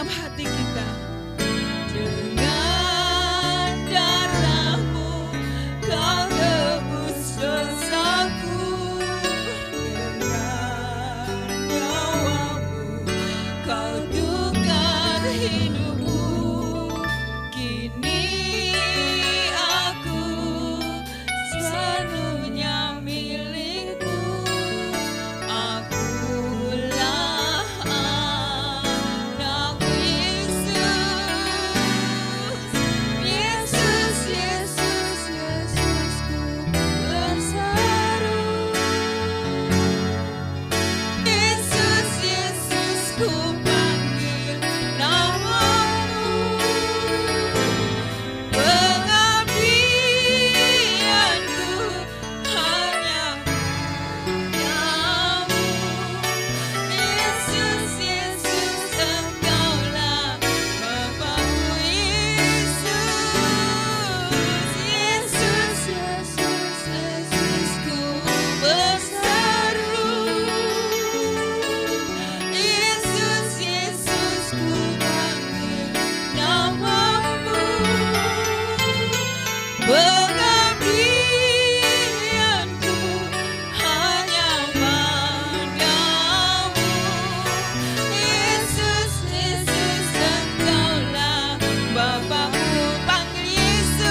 segenap hati kita. Dengan darahmu kau tebus dosaku, dengan nyawamu kau tukar hidupku. Kini aku sepenuhnya milikmu. Akulah anak Yesus. Yesus, Yesus, Yesusku berseru. Yesus, Yesus, ku panggil namamu. Pengabdianku hanya padamu. Yesus, Yesus, Engkaulah Bapakku. Yesus, Yesus, Yesus, ku berseru. Yesus, Yesus, ku panggil namamu. Pengabdianku hanya padamu. Yesus, Yesus, Engkaulah Bapakku. Panggil Yesus.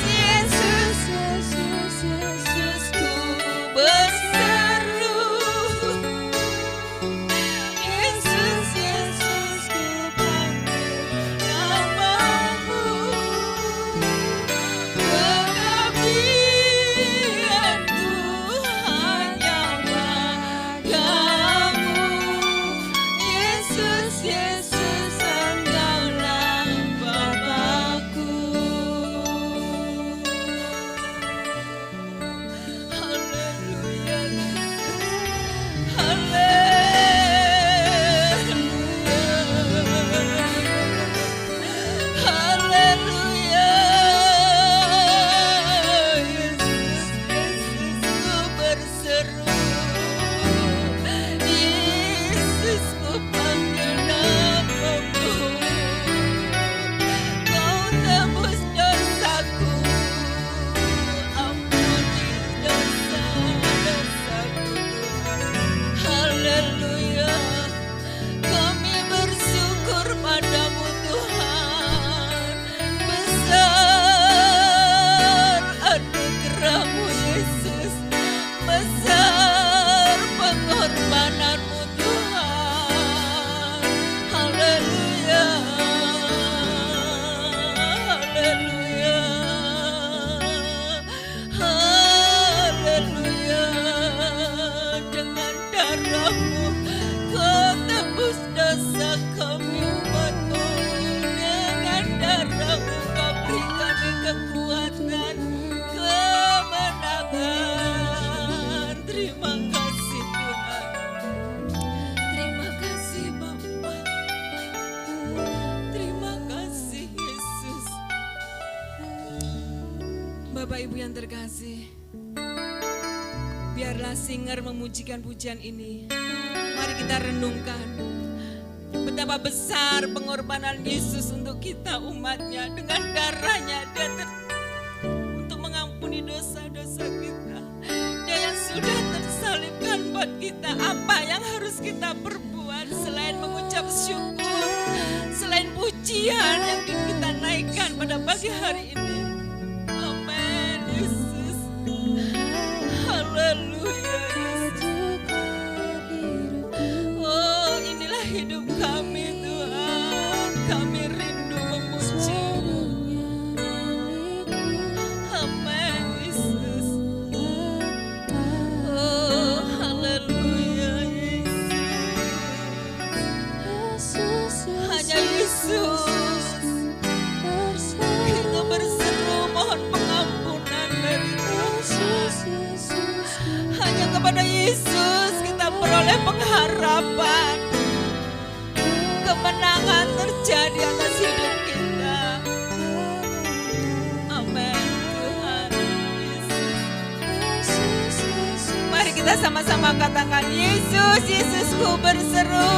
Yesus, Yesus, Yesus, ku berseru. Yesus, Yesus, ku panggil namamu. Pengabdianku hanya padamu. Yesus, Yesus, Engkaulah Bapakku. Haleluya, haleluya, Yesus, Yesus, ku berseru. Yesus, ku panggil namamu. Kau tebus dosaku, ampuni dosa-dosaku. Haleluya, kami bersyukur padamu Tuhan. Besar anugerah-Mu Yesus, besar pengorbananmu Tuhan. Haleluya, haleluya, haleluya. Dengan darah-Mu Kau tebus dosa kami umat-Mu. Dengan darah-Mu Kau berikan kekuatan, kemenangan. Terima kasih Tuhan. Terima kasih Bapa. Terima kasih Yesus. Bapak Ibu yang terkasih, biarlah singer memujikan pujian ini. Mari kita renungkan betapa besar pengorbanan Yesus untuk kita umatnya. Dengan darahnya dia untuk mengampuni dosa-dosa kita. Dia yang sudah tersalibkan buat kita. Apa yang harus kita perbuat selain mengucap syukur, selain pujian yang kita naikkan pada pagi hari ini. Amin Yesus. Haleluya Yesus. Oh, inilah hidup kami Tuhan. Kami rindu memuji-Mu. Amin Yesus. Oh, haleluya Yesus. Hanya Yesus. Kita berseru mohon pengampunan dari Tuhan. Hanya kepada Yesus kita peroleh pengharapan. Kemenangan terjadi atas hidup kita. Amin Tuhan Yesus. Mari kita sama-sama katakan, Yesus, Yesusku berseru.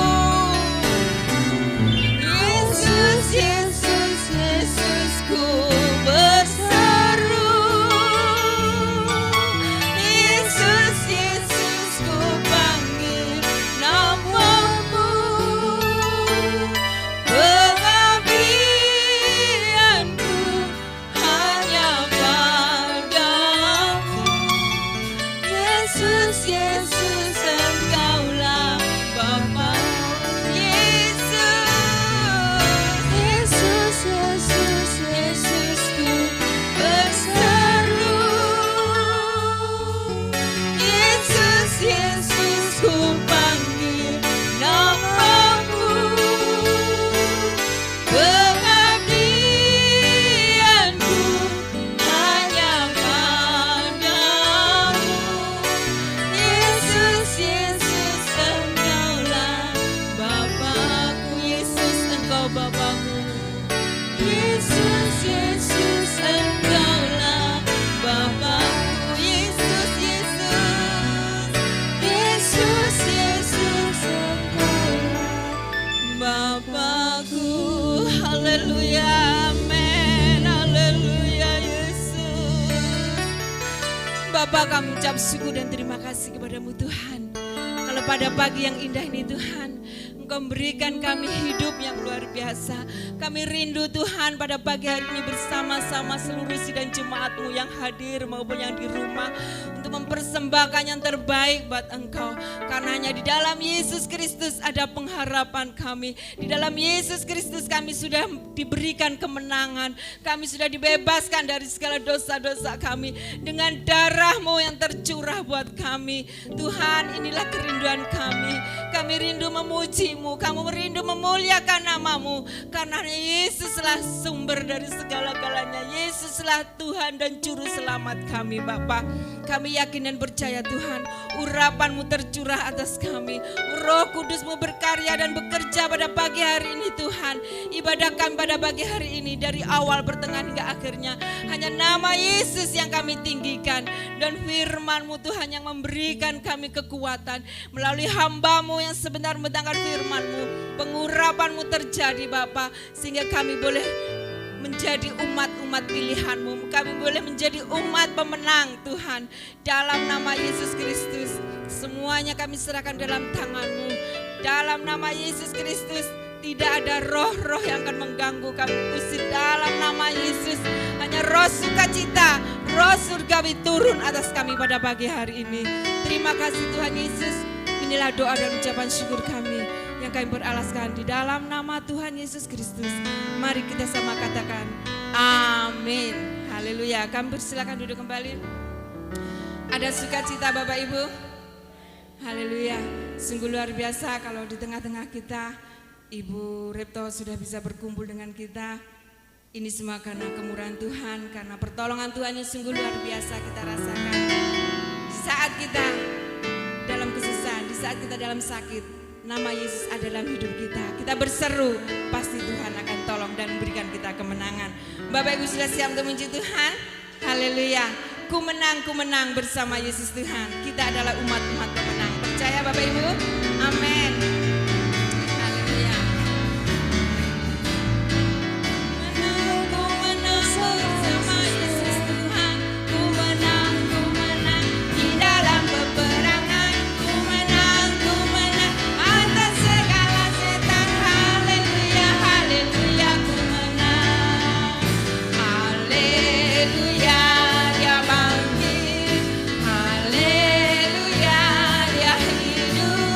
Bapa, kami ucap syukur dan terima kasih kepadamu Tuhan. Kalau pada pagi yang indah ini Tuhan, Engkau memberikan kami hidup yang luar biasa. Kami rindu Tuhan pada pagi hari ini bersama-sama seluruh sidang jemaat-Mu yang hadir maupun yang di rumah untuk mempersembahkan yang terbaik buat Engkau. Karena hanya di dalam Yesus Kristus ada pengharapan kami. Di dalam Yesus Kristus kami sudah diberikan kemenangan. Kami sudah dibebaskan dari segala dosa-dosa kami dengan darah-Mu yang tercurah buat kami. Tuhan, inilah kerinduan kami. Kami rindu memuji-Mu, kami rindu memuliakan nama-Mu. Karena Yesuslah sumber dari segala-galanya. Yesuslah Tuhan dan Juru Selamat kami, Bapa. Kami yakin dan percaya Tuhan, urapan-Mu tercurah atas kami. Roh Kudus-Mu berkarya dan bekerja pada pagi hari ini Tuhan. Ibadah kami pada pagi hari ini dari awal, pertengahan hingga akhirnya hanya nama Yesus yang kami tinggikan. Dan firman-Mu Tuhan yang memberikan kami kekuatan. Melalui hamba-Mu yang sebentar mendengar firman-Mu, pengurapan-Mu terjadi Bapa, sehingga kami boleh menjadi umat-umat pilihan-Mu. Kami boleh menjadi umat pemenang Tuhan. Dalam nama Yesus Kristus, semuanya kami serahkan dalam tangan-Mu. Dalam nama Yesus Kristus, tidak ada roh-roh yang akan mengganggu kami. Usir dalam nama Yesus. Hanya roh sukacita, roh surgawi turun atas kami pada pagi hari ini. Terima kasih Tuhan Yesus. Inilah doa dan ucapan syukur kami yang kami beralaskan di dalam nama Tuhan Yesus Kristus. Mari kita sama katakan amin. Haleluya. Kami persilakan duduk kembali. Ada sukacita Bapak Ibu? Haleluya. Sungguh luar biasa kalau di tengah-tengah kita Ibu Repto sudah bisa berkumpul dengan kita. Ini semua karena kemurahan Tuhan, karena pertolongan Tuhan yang sungguh luar biasa kita rasakan. Di saat kita dalam kesusahan, di saat kita dalam sakit, nama Yesus ada dalam hidup kita. Kita berseru, pasti Tuhan akan tolong dan memberikan kita kemenangan. Bapak Ibu sudah siap untuk memuji Tuhan? Haleluya. Ku menang bersama Yesus Tuhan. Kita adalah umat-umat pemenang. Percaya Bapak Ibu? Amin. Haleluya. Ku menang bersama Yesus Tuhan. Ku menang di dalam peperangan. Ku menang atas segala setan. Haleluya, haleluya, ku menang. Haleluya. Haleluya, dia hidup.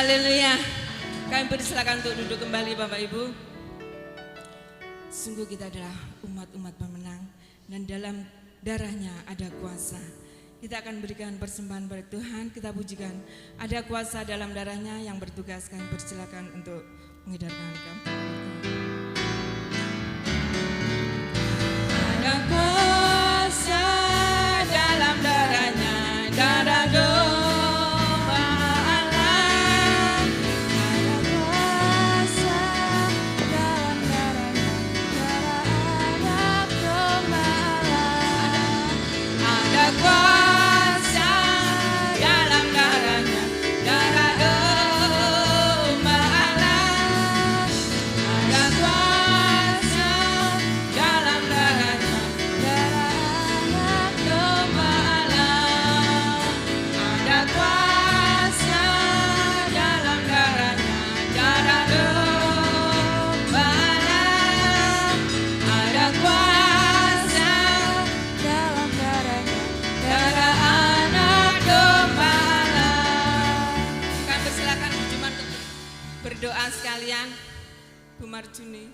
Haleluya. Kami persilakan untuk duduk kembali Bapak Ibu. Sungguh kita adalah umat-umat pemenang dan dalam darahnya ada kuasa. Kita akan berikan persembahan pada Tuhan, kita pujikan. Ada kuasa dalam darahnya yang bertugas. Kami persilakan untuk mengedarkan kamu. Ada kuasa dalam darahnya, darah domba Allah. Ada kuasa dalam darahnya, darah anak domba Allah. Ada kuasa dalam darahnya, darah domba Allah. Ada kuasa dalam darahnya, darah anak domba Allah. Ada kuasa dalam darahnya, darah domba Allah. Ada kuasa dalam darahnya, darah anak domba Allah. Kami persilakan cuma untuk berdoa sekalian. Bu Marjuni.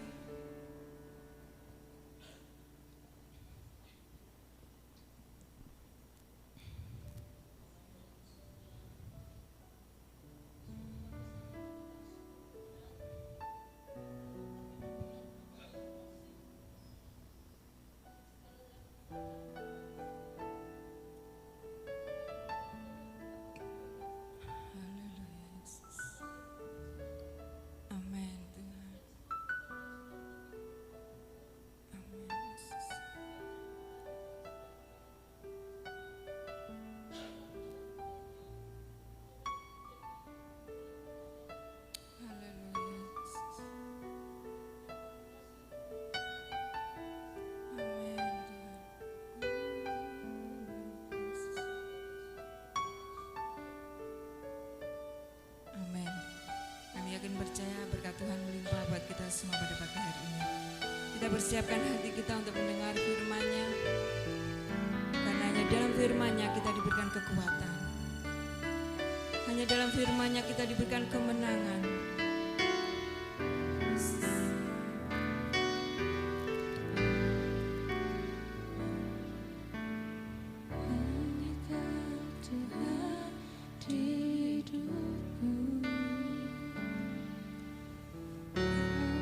Amin Tuhan. Amin Yesus. Haleluya Yesus. Amin Tuhan. Amin. Kami yakin percaya berkat Tuhan melimpah buat kita semua pada pagi hari ini. Kita persiapkan hati kita untuk mendengar firman-Nya. Karena hanya dalam firman-Nya kita diberikan kekuatan. Hanya dalam firman-Nya kita diberikan kemenangan. Tuhan di hidupku,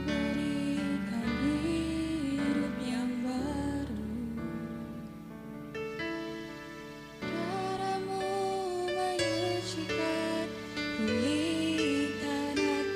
berikan hidup yang baru. Darah-Mu menyucikan, pulihkan hati.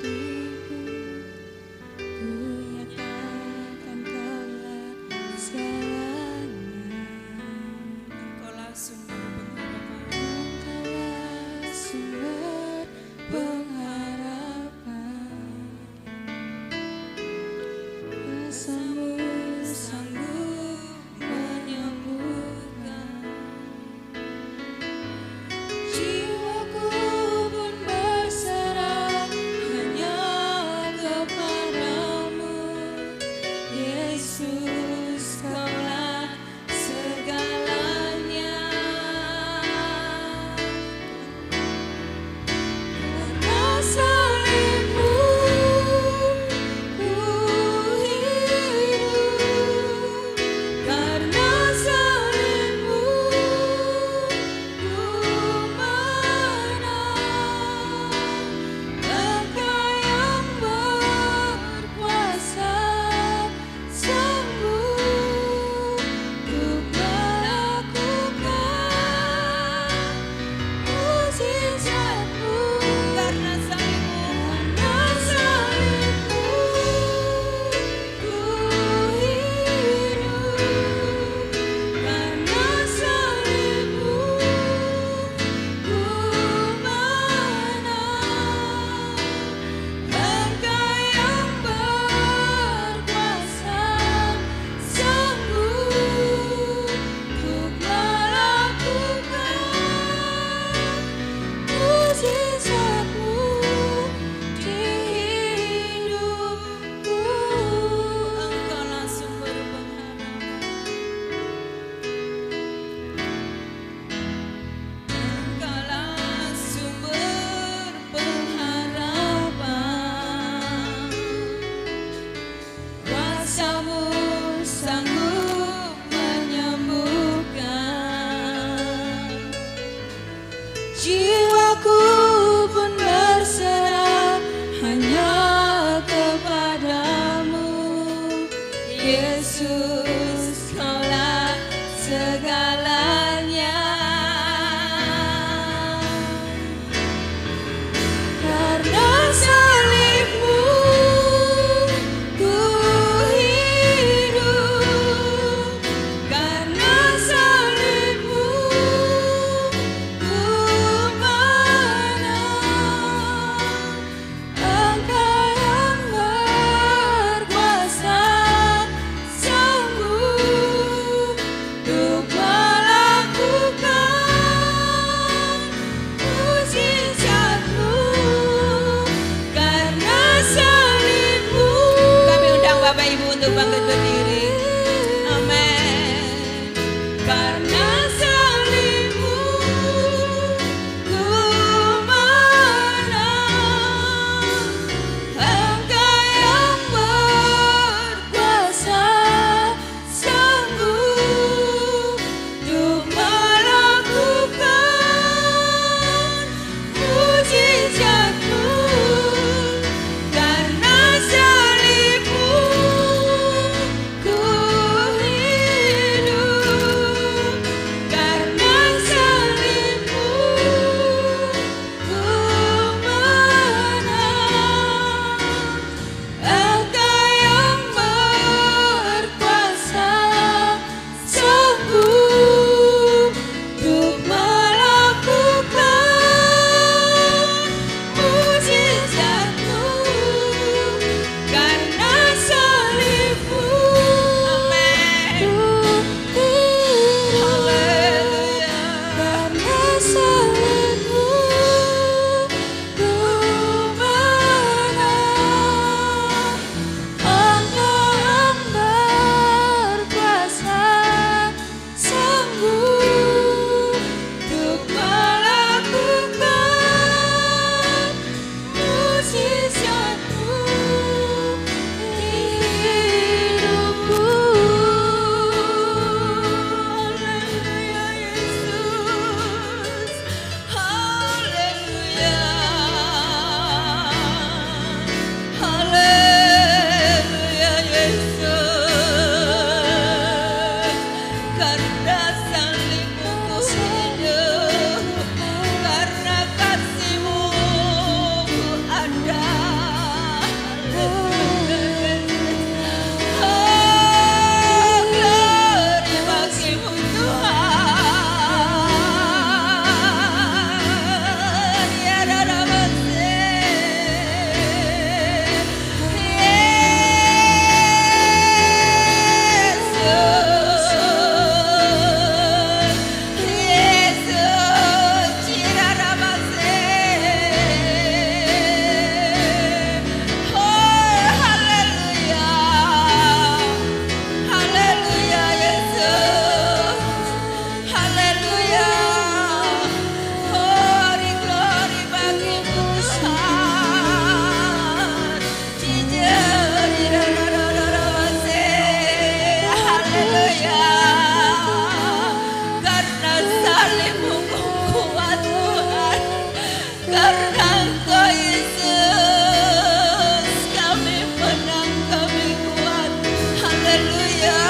untuk bangkit berdiri. Amin. Karena salibmu ku menang, Engkau yang berkuasa sanggup untuk melakukan mujizat-Mu. Karena salibmu ku hidup, karena salibmu ku menang, Engkau yang berkuasa sanggup untuk melakukan mujizat-Mu. Karena salibmu, amin. Haleluya. Karena salibmu ku menang, Engkau yang berkuasa sanggup untuk melakukan mujizat-Mu di hidupku. Haleluya Yesus, haleluya, haleluya Yesus. Karena salibmu ku hidup, karena kasih-Mu ku ada. Oh, glory bagi-Mu Tuhan. Ya Rabbi, Yesus, Cira Rabbi. Oh, haleluya, haleluya Yesus, haleluya. Glory, glory bagi-Mu Tuhan. Haleluya. Karena salibmu ku kuat Tuhan, karena Engkau Yesus kami menang, kami kuat. Haleluya,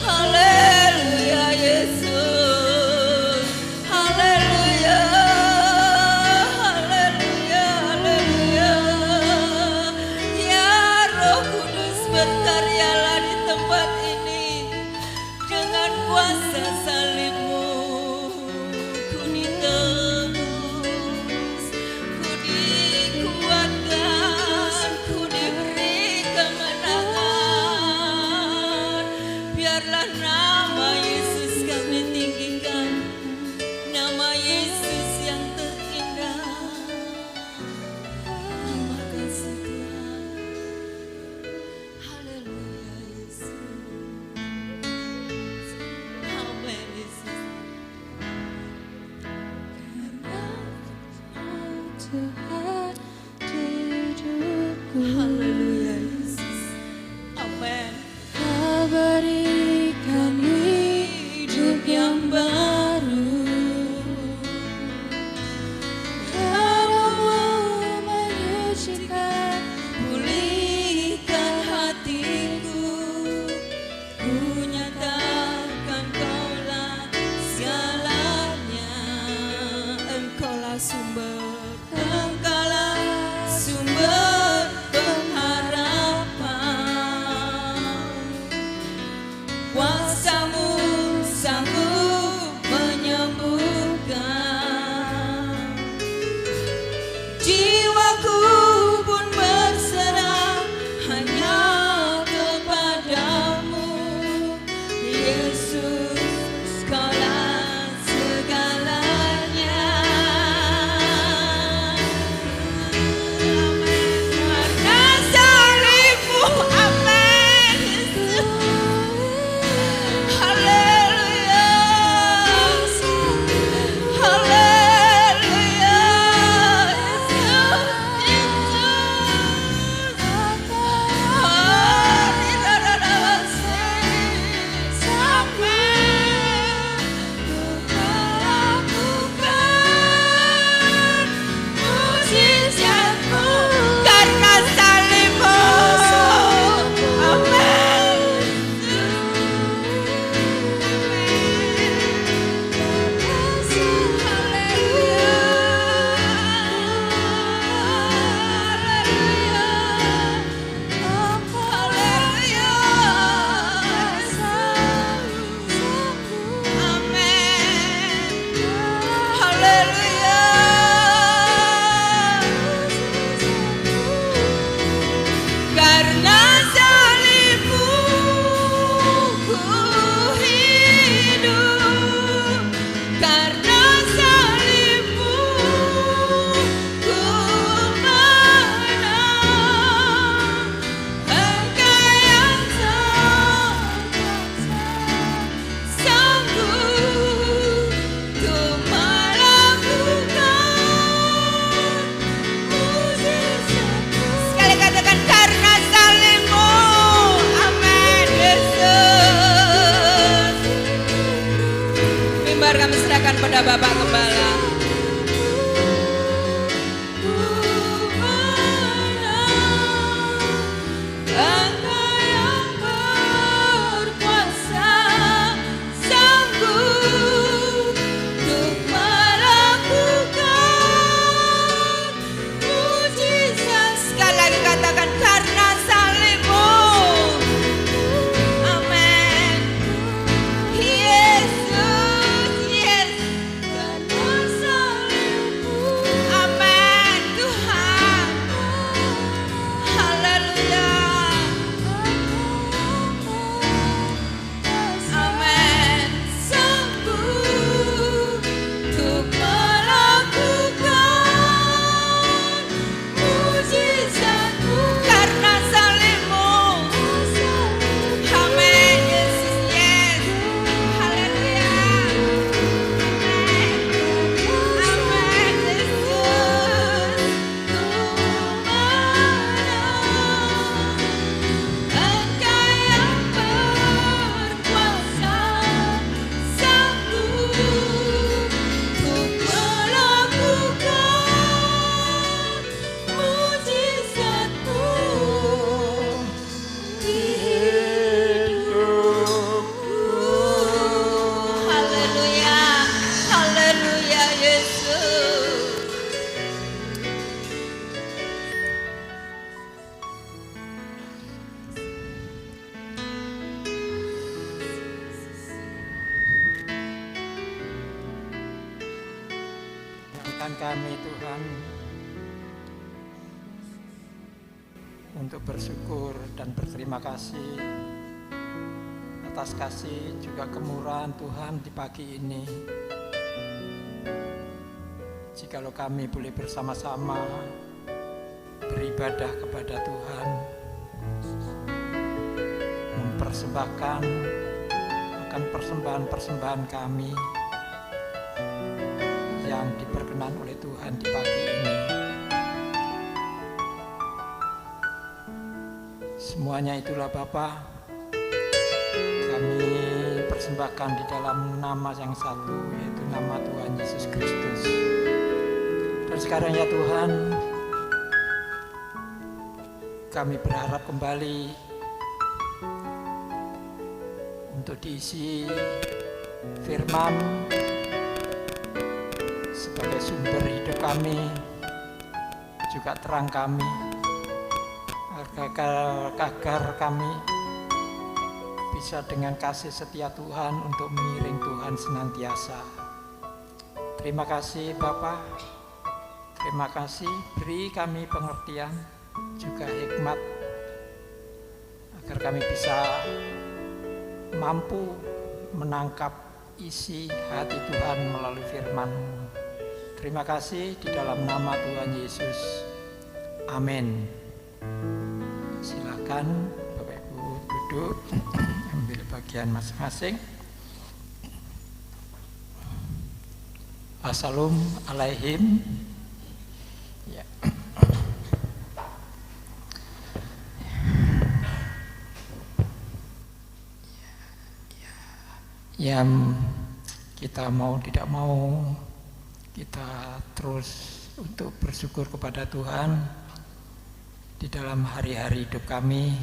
haleluya Yesus, haleluya, haleluya, haleluya. Ya Roh Kudus, berkaryalah di tempat ini dengan kuasa salibmu. Ku ditebus, ku dikuatkan, ku diberi kemenangan. Biarlah nama Yesus kami tinggikan, nama Yesus yang terindah. Terima kasih Tuhan. Haleluya Yesus. Amin Yesus. Haleluya Yesus. Amin. Kau berikan hidup yang baru, Darah-Mu menyucikan, pulihkan hatiku. Ku nyatakan Kaulah segalanya, Engkaulah sumber, Engkaulah sumber pengharapan. Kuasa-Mu sanggup menyembuhkan. Jiwaku pun berserah hanya kepadamu, Yesus, Kaulah segalanya. kami serahkan pada Bapak Gembala. Kami Tuhan untuk bersyukur dan berterima kasih atas kasih juga kemurahan Tuhan di pagi ini. Jikalau kami boleh bersama-sama beribadah kepada Tuhan, mempersembahkan akan persembahan-persembahan kami yang diperkenan oleh Tuhan di pagi ini. Semuanya itulah Bapa, kami persembahkan di dalam nama yang satu, yaitu nama Tuhan Yesus Kristus. Dan sekarang ya Tuhan, kami berharap kembali untuk diisi firman sebagai sumber hidup kami, juga terang kami, agar kami bisa dengan kasih setia Tuhan untuk mengiring Tuhan senantiasa. Terima kasih Bapa, terima kasih, beri kami pengertian juga hikmat agar kami bisa mampu menangkap isi hati Tuhan melalui firman-Mu. Terima kasih di dalam nama Tuhan Yesus. Amin. Silakan Bapak Ibu duduk, ambil bagian masing-masing. Assalamualaikum. Ya. Yang kita mau tidak mau, kita terus untuk bersyukur kepada Tuhan di dalam hari-hari hidup kami,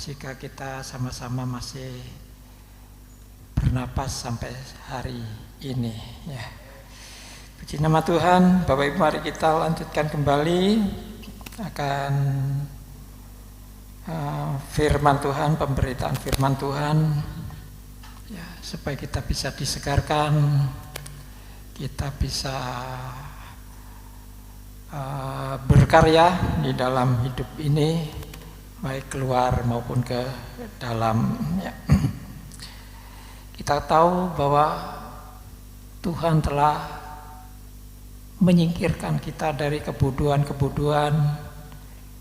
jika kita sama-sama masih bernapas sampai hari ini ya. Puji nama Tuhan. Bapak Ibu, mari kita lanjutkan kembali akan firman Tuhan, pemberitaan firman Tuhan ya, supaya kita bisa disegarkan, kita bisa berkarya di dalam hidup ini, baik keluar maupun ke dalam ya. Kita tahu bahwa Tuhan telah menyingkirkan kita dari kebodohan-kebodohan,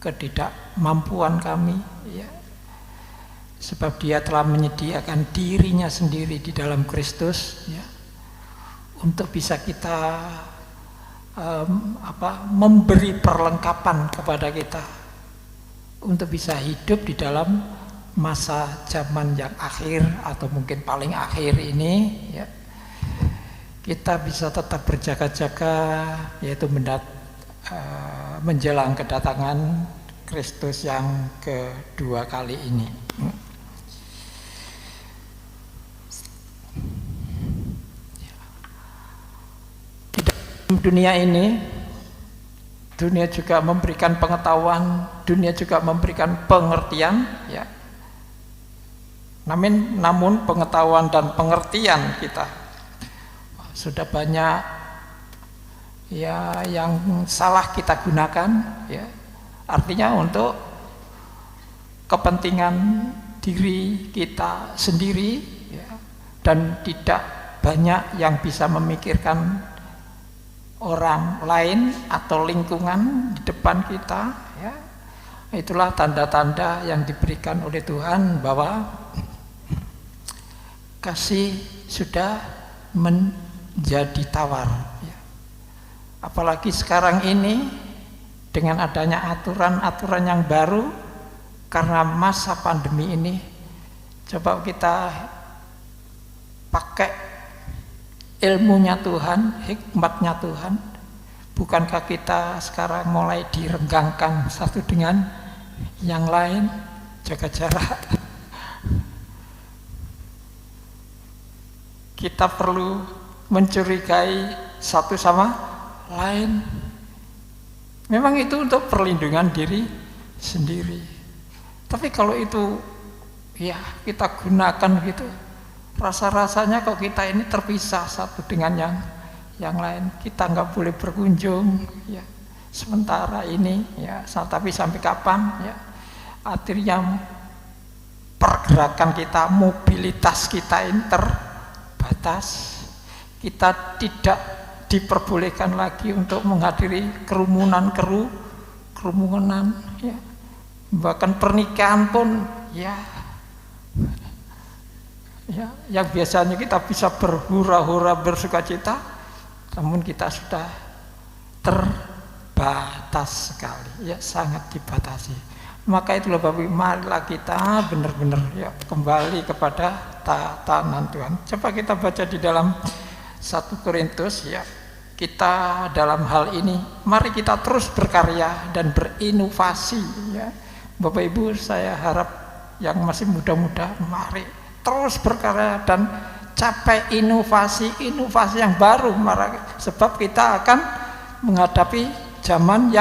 ketidakmampuan kami ya. Sebab Dia telah menyediakan dirinya sendiri di dalam Kristus ya, untuk bisa kita memberi perlengkapan kepada kita untuk bisa hidup di dalam masa zaman yang akhir atau mungkin paling akhir ini ya. kita bisa tetap berjaga-jaga, yaitu menjelang kedatangan Kristus yang kedua kali ini. Di dalam dunia ini, dunia juga memberikan pengetahuan, dunia juga memberikan pengertian, ya. Namun pengetahuan dan pengertian kita sudah banyak ya yang salah kita gunakan, ya. Artinya untuk kepentingan diri kita sendiri, ya, dan tidak banyak yang bisa memikirkan orang lain atau lingkungan di depan kita, ya. Itulah tanda-tanda yang diberikan oleh Tuhan bahwa kasih sudah menjadi tawar, ya. Apalagi sekarang ini dengan adanya aturan-aturan yang baru karena masa pandemi ini, coba kita pakai ilmunya Tuhan, hikmatnya Tuhan. Bukankah kita sekarang mulai direnggangkan satu dengan yang lain, jaga jarak? Kita perlu mencurigai satu sama lain. Memang itu untuk perlindungan diri sendiri. Tapi kalau itu ya kita gunakan gitu, rasa-rasanya kok kita ini terpisah satu dengan yang lain. Kita nggak boleh berkunjung, ya. Sementara ini, ya. Tapi sampai kapan, ya? Akhirnya pergerakan kita, mobilitas kita ini terbatas. Kita tidak diperbolehkan lagi untuk menghadiri kerumunan, ya. Bahkan pernikahan pun, ya, yang biasanya kita bisa berhura-hura bersukacita, namun kita sudah terbatas sekali, ya, sangat dibatasi. Maka itulah Bapak Ibu, marilah kita benar-benar, ya, kembali kepada tatanan Tuhan. Coba kita baca di dalam 1 Korintus, ya. Kita dalam hal ini mari kita terus berkarya dan berinovasi, ya. Bapak Ibu, saya harap yang masih muda-muda, mari terus berkarya dan capai inovasi yang baru, sebab kita akan menghadapi zaman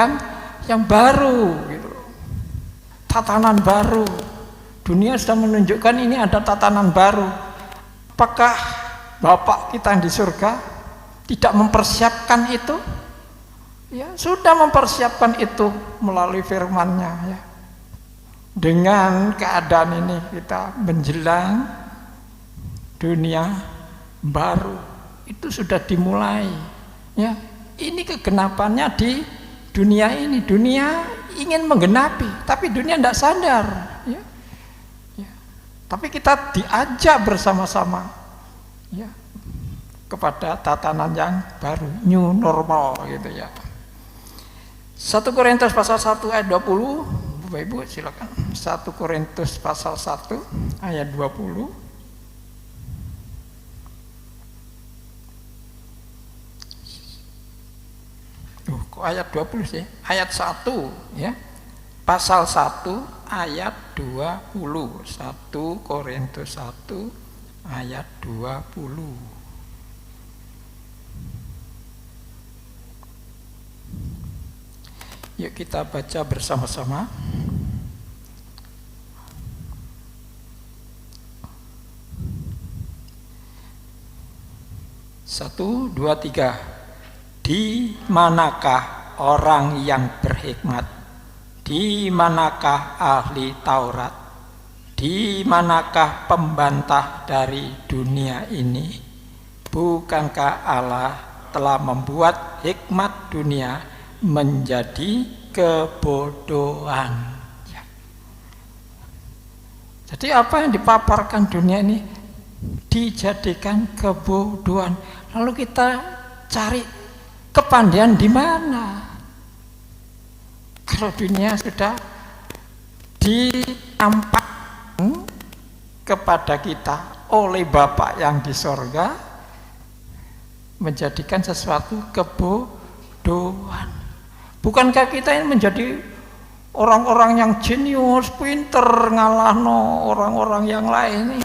yang baru, gitu. Tatanan baru. Dunia sudah menunjukkan ini ada tatanan baru. Apakah Bapak kita yang di surga tidak mempersiapkan itu? Ya, sudah mempersiapkan itu melalui firman-Nya, ya. Dengan keadaan ini kita menjelang dunia baru, itu sudah dimulai, ya. Ini kegenapannya di dunia ini. Dunia ingin menggenapi, tapi dunia tidak sadar, ya. Ya. Tapi kita diajak bersama-sama, ya, kepada tatanan yang baru, new normal, gitu, ya. 1 Korintus pasal 1 ayat 20, Bapak Ibu silakan. 1 Korintus pasal 1 ayat 20. Kok ayat 20 sih? Ayat 1, ya. Pasal 1 ayat 20. 1 Korintus 1 ayat 20. Yuk kita baca bersama-sama. Satu, dua, tiga. Di manakah orang yang berhikmat? Di manakah ahli Taurat? Di manakah pembantah dari dunia ini? Bukankah Allah telah membuat hikmat dunia menjadi kebodohan? Ya. Jadi apa yang dipaparkan dunia ini dijadikan kebodohan. Lalu kita cari kepandaian di mana? Kalau dunia sudah ditampakkan kepada kita oleh Bapa yang di sorga, menjadikan sesuatu kebodohan. Bukankah kita ini menjadi orang-orang yang jenius, pinter, ngalahno orang-orang yang lain?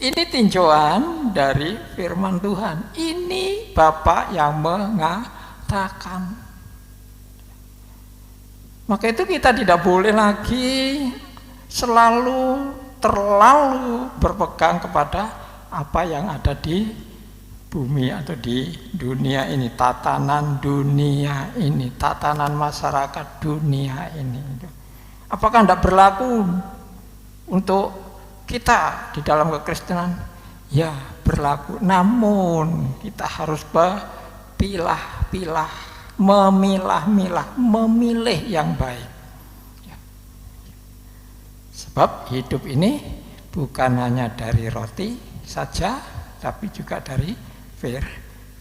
Ini tinjauan dari firman Tuhan. Ini Bapak yang mengatakan. Maka itu kita tidak boleh lagi terlalu berpegang kepada apa yang ada di bumi atau di dunia ini, tatanan dunia ini, tatanan masyarakat dunia ini. Apakah tidak berlaku untuk kita di dalam kekristenan? Ya, berlaku. Namun kita harus pilah-pilah, memilah-milah, memilih yang baik. Sebab hidup ini bukan hanya dari roti saja, tapi juga dari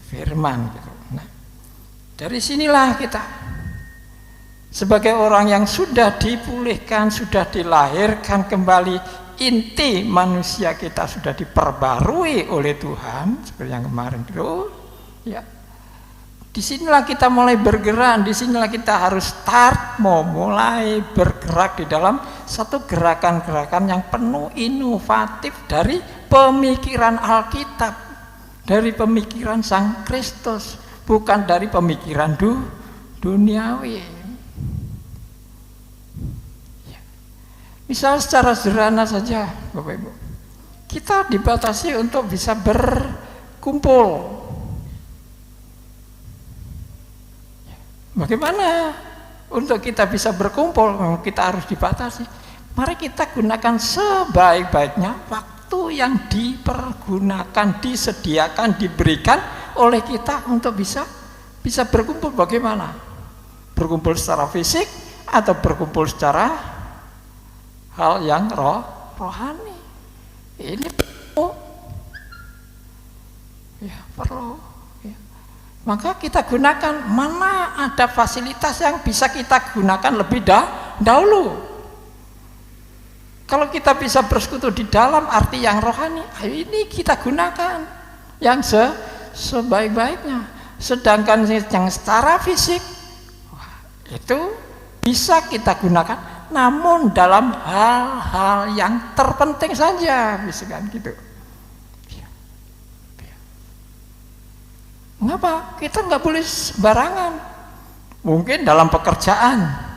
firman. Nah, dari sinilah kita sebagai orang yang sudah dipulihkan, sudah dilahirkan kembali, inti manusia kita sudah diperbarui oleh Tuhan seperti yang kemarin itu, ya. Disinilah kita mulai bergerak, disinilah kita harus mulai bergerak di dalam satu gerakan-gerakan yang penuh inovatif dari pemikiran Alkitab, dari pemikiran Sang Kristus, bukan dari pemikiran duniawi. Misal secara sederhana saja, Bapak Ibu, kita dibatasi untuk bisa berkumpul. Bagaimana untuk kita bisa berkumpul? Kita harus dibatasi. Mari kita gunakan sebaik-baiknya waktu yang dipergunakan, disediakan, diberikan oleh kita untuk bisa berkumpul. Bagaimana? Berkumpul secara fisik atau berkumpul secara hal yang rohani? Ini perlu, ya perlu. Ya. Maka kita gunakan mana ada fasilitas yang bisa kita gunakan lebih dahulu. Kalau kita bisa bersekutu di dalam arti yang rohani, ayo ini kita gunakan yang sebaik-baiknya. Sedangkan yang secara fisik, itu bisa kita gunakan, namun dalam hal-hal yang terpenting saja, misalkan gitu. Mengapa? Kita nggak boleh sembarangan. Mungkin dalam pekerjaan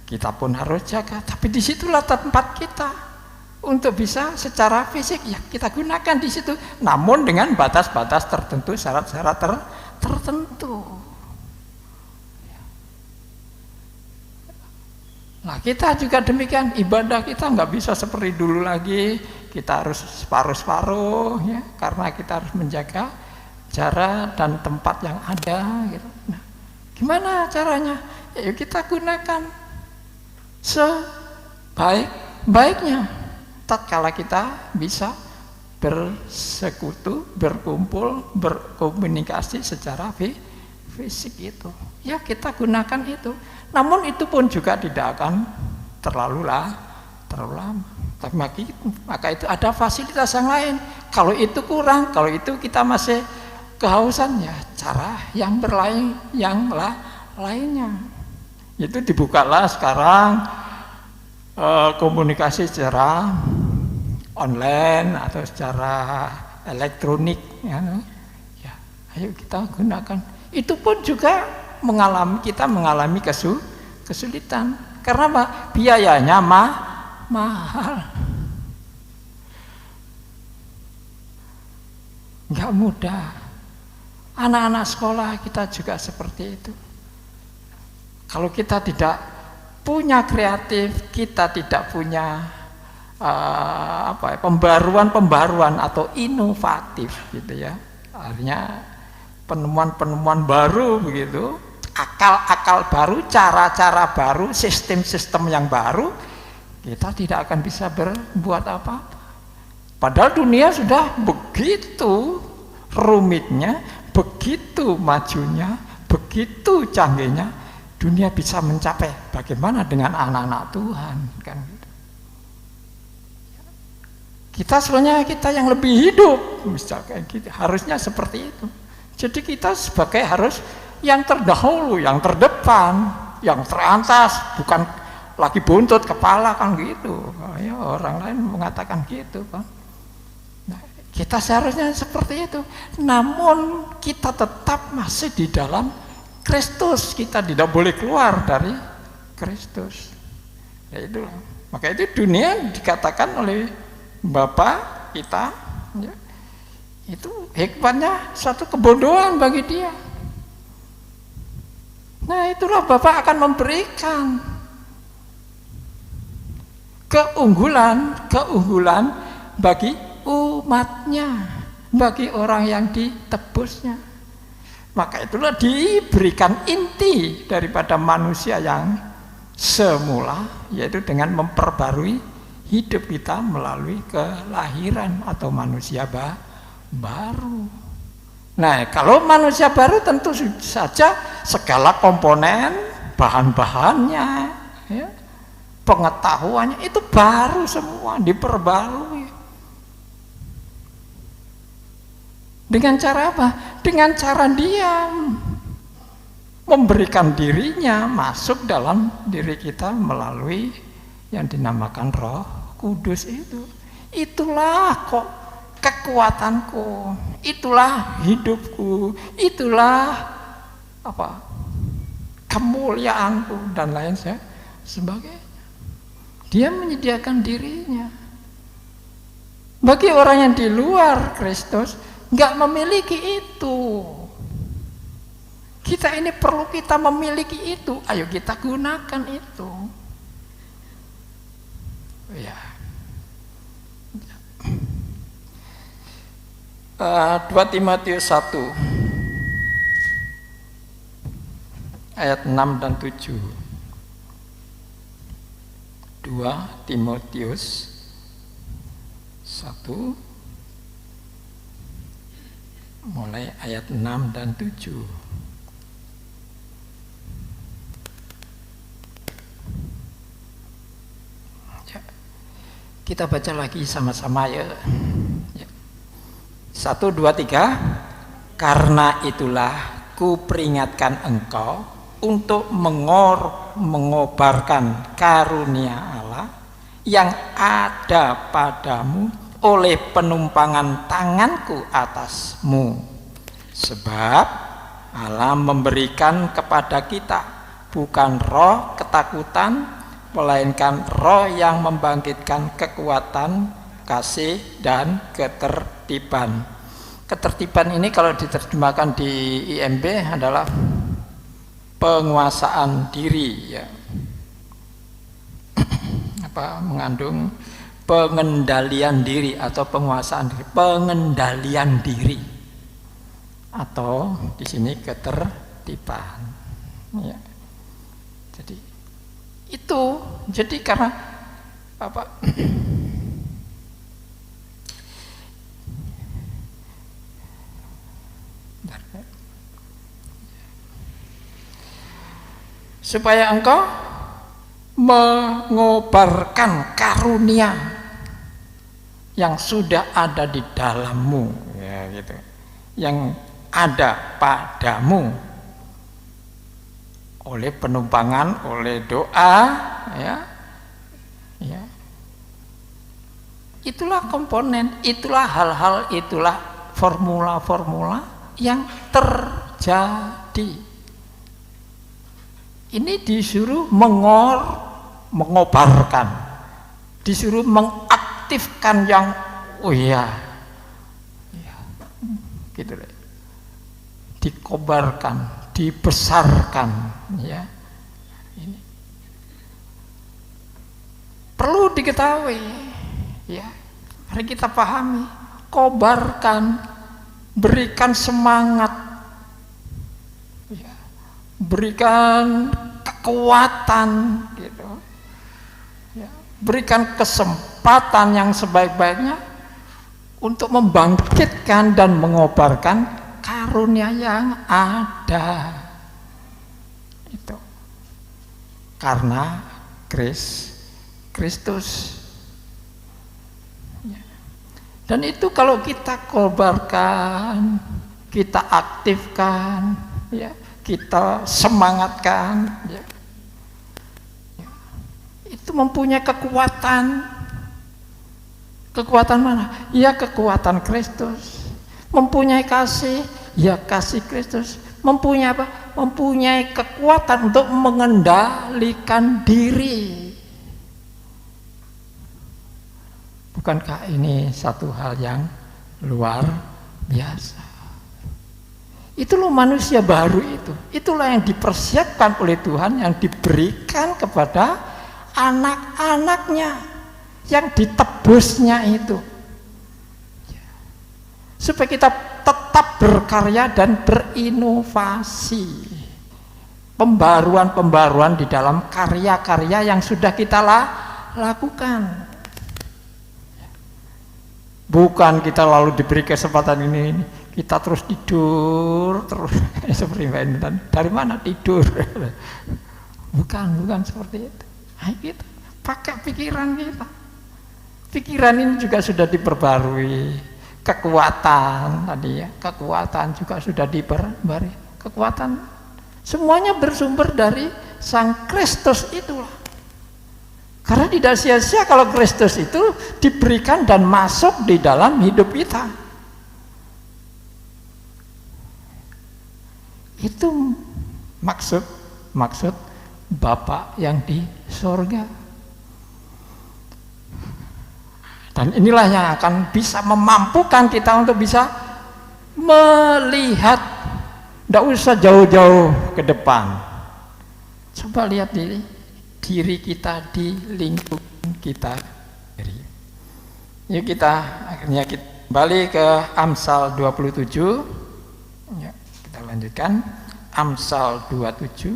kita pun harus jaga, tapi disitulah tempat kita untuk bisa secara fisik, ya kita gunakan di situ, namun dengan batas-batas tertentu, syarat-syarat tertentu. Nah, kita juga demikian, ibadah kita nggak bisa seperti dulu lagi, kita harus separuh-separuh, ya, karena kita harus menjaga jarak dan tempat yang ada. Gitu. Nah, gimana caranya? Ya, kita gunakan sebaik-baiknya. Tatkala kita bisa bersekutu, berkumpul, berkomunikasi secara fisik itu, ya kita gunakan itu. Namun itu pun juga tidak akan terlalu lama. Tapi maka itu ada fasilitas yang lain. Kalau itu kurang, kalau itu kita masih kehausan, ya cara yang lainnya. Itu dibukalah sekarang komunikasi secara online atau secara elektronik, ya. Ayo kita gunakan. Itu pun juga kita mengalami kesulitan karena biayanya mahal, nggak mudah. Anak-anak sekolah kita juga seperti itu. Kalau kita tidak punya kreatif, kita tidak punya pembaruan atau inovatif, gitu ya. Artinya penemuan-penemuan baru begitu, akal-akal baru, cara-cara baru, sistem-sistem yang baru, kita tidak akan bisa berbuat apa-apa. Padahal dunia sudah begitu rumitnya, begitu majunya, begitu canggihnya, dunia bisa mencapai. Bagaimana dengan anak-anak Tuhan, kan? Kita sebenarnya kita yang lebih hidup, misalnya gitu. Harusnya seperti itu. Jadi kita sebagai harus yang terdahulu, yang terdepan, yang terantas, bukan lagi buntut kepala kan gitu. Ya, orang lain mengatakan gitu kan. Nah, kita seharusnya seperti itu. Namun kita tetap masih di dalam Kristus. Kita tidak boleh keluar dari Kristus. Ya itulah. Maka itu dunia dikatakan oleh Bapak kita, ya, itu hikmatnya suatu kebodohan bagi dia. Nah itulah Bapak akan memberikan keunggulan bagi umatnya, bagi orang yang ditebusnya. Maka itulah diberikan inti daripada manusia yang semula, yaitu dengan memperbarui hidup kita melalui kelahiran atau manusia baru. Nah, kalau manusia baru tentu saja segala komponen, bahan-bahannya, ya, pengetahuannya itu baru semua, diperbarui. Dengan cara apa? Dengan cara diam, memberikan dirinya masuk dalam diri kita melalui yang dinamakan Roh Kudus itu. Itulah kok kekuatanku, itulah hidupku, itulah apa kemuliaanku dan lain sebagainya. Dia menyediakan dirinya. Bagi orang yang di luar Kristus nggak memiliki itu. Kita ini perlu kita memiliki itu. Ayo kita gunakan itu. Ya. 2 Timotius 1 ayat 6 dan 7. 2 Timotius 1 mulai ayat 6 dan 7. Ya. Kita baca lagi sama-sama ya. 1, 2, 3. Karena itulah kuperingatkan engkau untuk mengobarkan karunia Allah yang ada padamu oleh penumpangan tanganku atasmu. Sebab Allah memberikan kepada kita bukan roh ketakutan, melainkan roh yang membangkitkan kekuatan, kasih, dan ketertiban. Ketertiban ini kalau diterjemahkan di IMB adalah penguasaan diri, ya. Mengandung pengendalian diri atau penguasaan diri, pengendalian diri, atau di sini ketertiban. Ya. Jadi itu, jadi karena apa? Supaya engkau mengobarkan karunia yang sudah ada di dalammu, ya gitu, yang ada padamu oleh penumpangan, oleh doa, ya, ya. Itulah komponen, itulah hal-hal, itulah formula-formula yang terjadi. Ini disuruh mengobarkan, disuruh mengaktifkan yang, oh iya, gitu deh, dikobarkan, dibesarkan, ya. Ini perlu diketahui, ya. Mari kita pahami, kobarkan, berikan semangat, ya. Berikan kekuatan, gitu, ya. Berikan kesempatan yang sebaik-baiknya untuk membangkitkan dan mengobarkan karunia yang ada. Itu karena Kristus, ya. Dan itu kalau kita kobarkan, kita aktifkan, ya, kita semangatkan, ya, itu mempunyai kekuatan. Kekuatan mana? Ya kekuatan Kristus. Mempunyai kasih, ya kasih Kristus. Mempunyai apa? Mempunyai kekuatan untuk mengendalikan diri. Bukankah ini satu hal yang luar biasa? Itu loh manusia baru itu. Itulah yang dipersiapkan oleh Tuhan, yang diberikan kepada anak-anaknya, yang ditebusnya itu, supaya kita tetap berkarya dan berinovasi, pembaruan-pembaruan di dalam karya-karya yang sudah kita lakukan. Bukan kita lalu diberi kesempatan ini kita terus tidur terus seperti Mbak Intan. Dari mana tidur? Bukan seperti itu. Ayo kita pakai pikiran kita. Pikiran ini juga sudah diperbarui, kekuatan tadi ya, kekuatan juga sudah diperbarui, kekuatan semuanya bersumber dari Sang Kristus itulah. Karena tidak sia-sia kalau Kristus itu diberikan dan masuk di dalam hidup kita. Itu maksud Bapa yang di sorga. Dan inilah yang akan bisa memampukan kita untuk bisa melihat, tidak usah jauh-jauh ke depan. Coba lihat diri kita di lingkungan kita. Yuk kita akhirnya kembali ke Amsal 27. Ya, kita lanjutkan Amsal 27.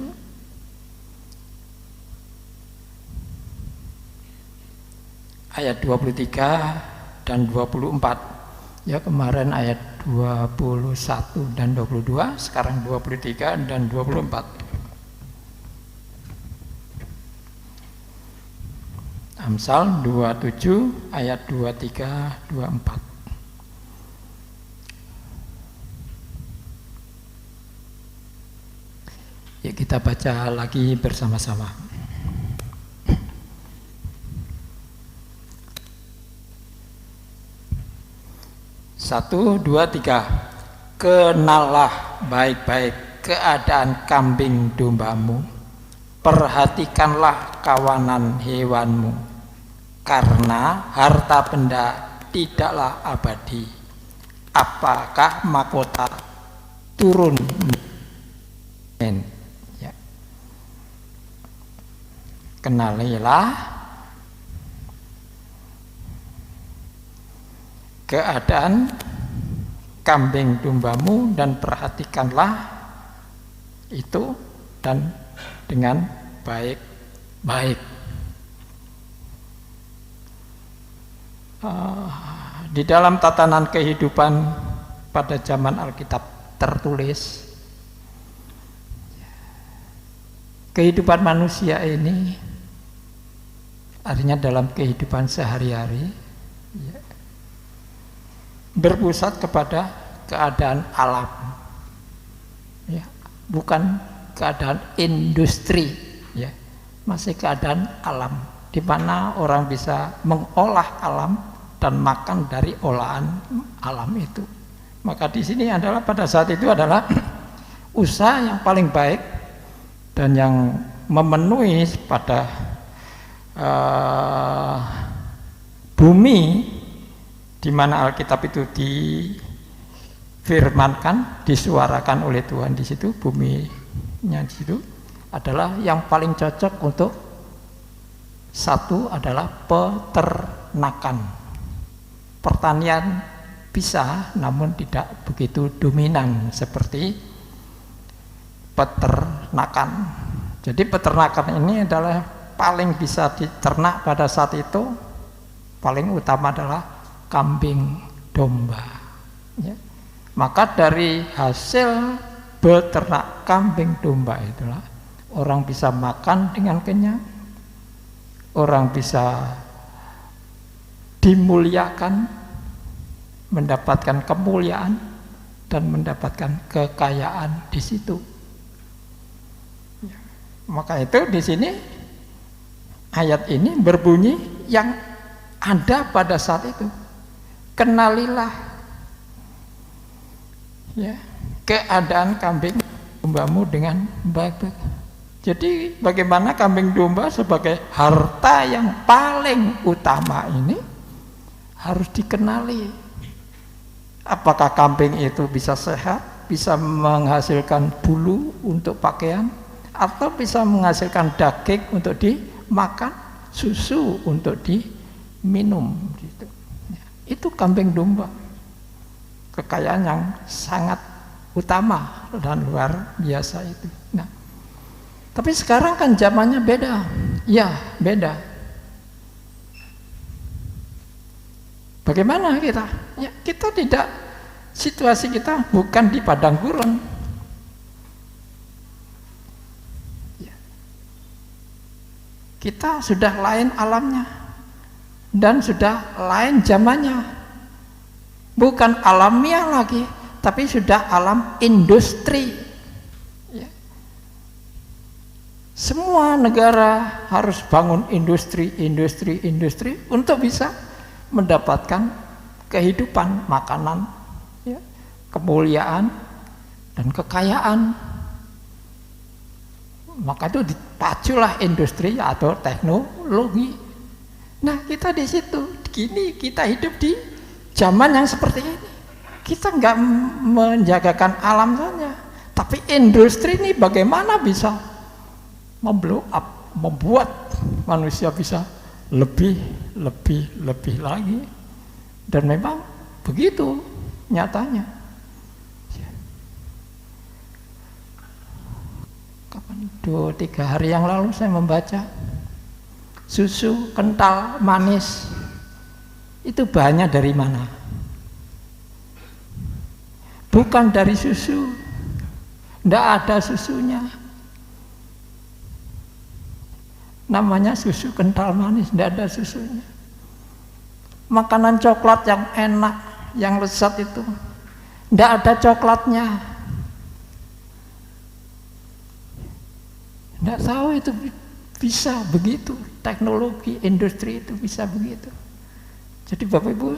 Ayat 23 dan 24. Ya, kemarin ayat 21 dan 22, sekarang 23 dan 24. Amsal 27 ayat 23 24. Ya, kita baca lagi bersama-sama. 1, 2, 3. Kenallah baik-baik keadaan kambing dombamu, perhatikanlah kawanan hewanmu, karena harta benda tidaklah abadi. Apakah mahkota turun? Ya. Kenalilah keadaan kambing dombamu dan perhatikanlah itu dan dengan baik-baik. Di dalam tatanan kehidupan pada zaman Alkitab tertulis, kehidupan manusia ini artinya dalam kehidupan sehari-hari berpusat kepada keadaan alam, ya, bukan keadaan industri, ya, masih keadaan alam, di mana orang bisa mengolah alam dan makan dari olahan alam itu. Maka di sini adalah pada saat itu adalah usaha yang paling baik dan yang memenuhi pada bumi, di mana Alkitab itu difirmankan, disuarakan oleh Tuhan di situ, buminya di situ adalah yang paling cocok untuk satu adalah peternakan. Pertanian bisa, namun tidak begitu dominan seperti peternakan. Jadi peternakan ini adalah paling bisa diternak pada saat itu, paling utama adalah kambing domba, ya. Maka dari hasil beternak kambing domba itulah orang bisa makan dengan kenyang, orang bisa dimuliakan, mendapatkan kemuliaan dan mendapatkan kekayaan di situ. Maka itu di sini ayat ini berbunyi yang ada pada saat itu. Kenalilah ya keadaan kambing dombamu dengan baik-baik. Jadi bagaimana kambing domba sebagai harta yang paling utama ini harus dikenali. Apakah kambing itu bisa sehat, bisa menghasilkan bulu untuk pakaian, atau bisa menghasilkan daging untuk dimakan, susu untuk diminum gitu. Itu kambing domba, kekayaan yang sangat utama dan luar biasa itu. Nah, tapi sekarang kan zamannya beda. Ya, beda. Bagaimana kita? Ya, kita tidak, situasi kita bukan di padang gurun. Ya. Kita sudah lain alamnya dan sudah lain zamannya. Bukan alamiah lagi, tapi sudah alam industri. Ya. Semua negara harus bangun industri untuk bisa mendapatkan kehidupan, makanan, ya, kemuliaan dan kekayaan. Maka itu dipaculah industri atau teknologi. Nah, kita di situ, gini kita hidup di zaman yang seperti ini. Kita nggak menjagakan alam saja, tapi industri ini bagaimana bisa memblow up, membuat manusia bisa lebih lagi. Dan memang begitu nyatanya. Kapan 2-3 hari yang lalu saya membaca susu kental manis itu bahannya dari mana? Bukan dari susu, tidak ada susunya. Namanya susu kental manis, tidak ada susunya. Makanan coklat yang enak, yang lezat itu, tidak ada coklatnya. Tidak tahu itu bisa begitu, teknologi industri itu bisa begitu. Jadi Bapak Ibu,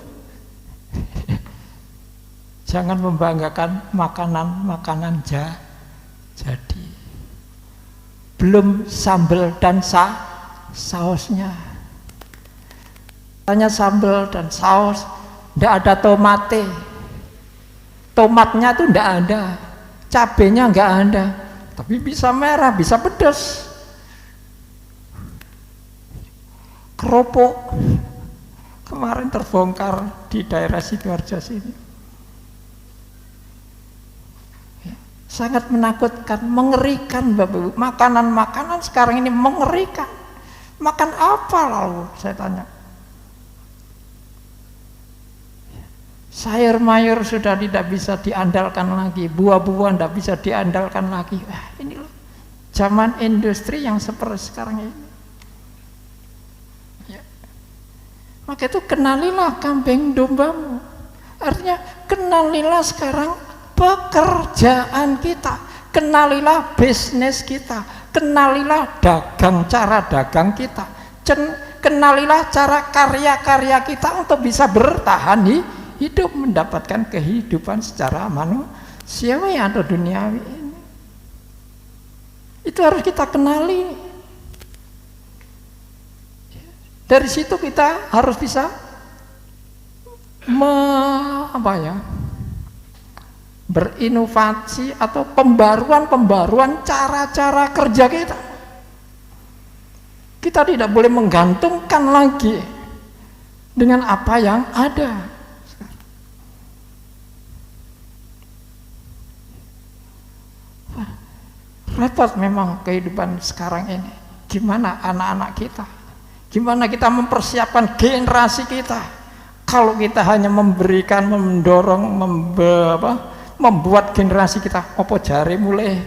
jangan membanggakan makanan-makanan jadi. Belum sambal dan sausnya. Hanya sambal dan saus, tidak ada tomate. Tomatnya tuh tidak ada, cabenya nggak ada, tapi bisa merah, bisa pedas. Keropok kemarin terbongkar di daerah Sidoarjo sini. Sangat menakutkan, mengerikan Bapak Ibu. Makanan-makanan sekarang ini mengerikan. Makan apa lalu? Saya tanya. Sayur-mayur sudah tidak bisa diandalkan lagi, buah-buahan tidak bisa diandalkan lagi. Ini loh, zaman industri yang seperti sekarang ini. Ya. Maka itu kenalilah kambing dombamu. Artinya kenalilah sekarang pekerjaan kita, kenalilah bisnis kita, kenalilah cara dagang kita, kenalilah cara karya-karya kita untuk bisa bertahan hidup, mendapatkan kehidupan secara manusiawi atau duniawi ini. Itu harus kita kenali. Dari situ kita harus bisa berinovasi atau pembaruan cara-cara kerja kita. Kita tidak boleh menggantungkan lagi dengan apa yang ada. Repot memang kehidupan sekarang ini. Gimana anak-anak kita? Gimana kita mempersiapkan generasi kita? Kalau kita hanya memberikan, mendorong, membuat generasi kita opo jari mulai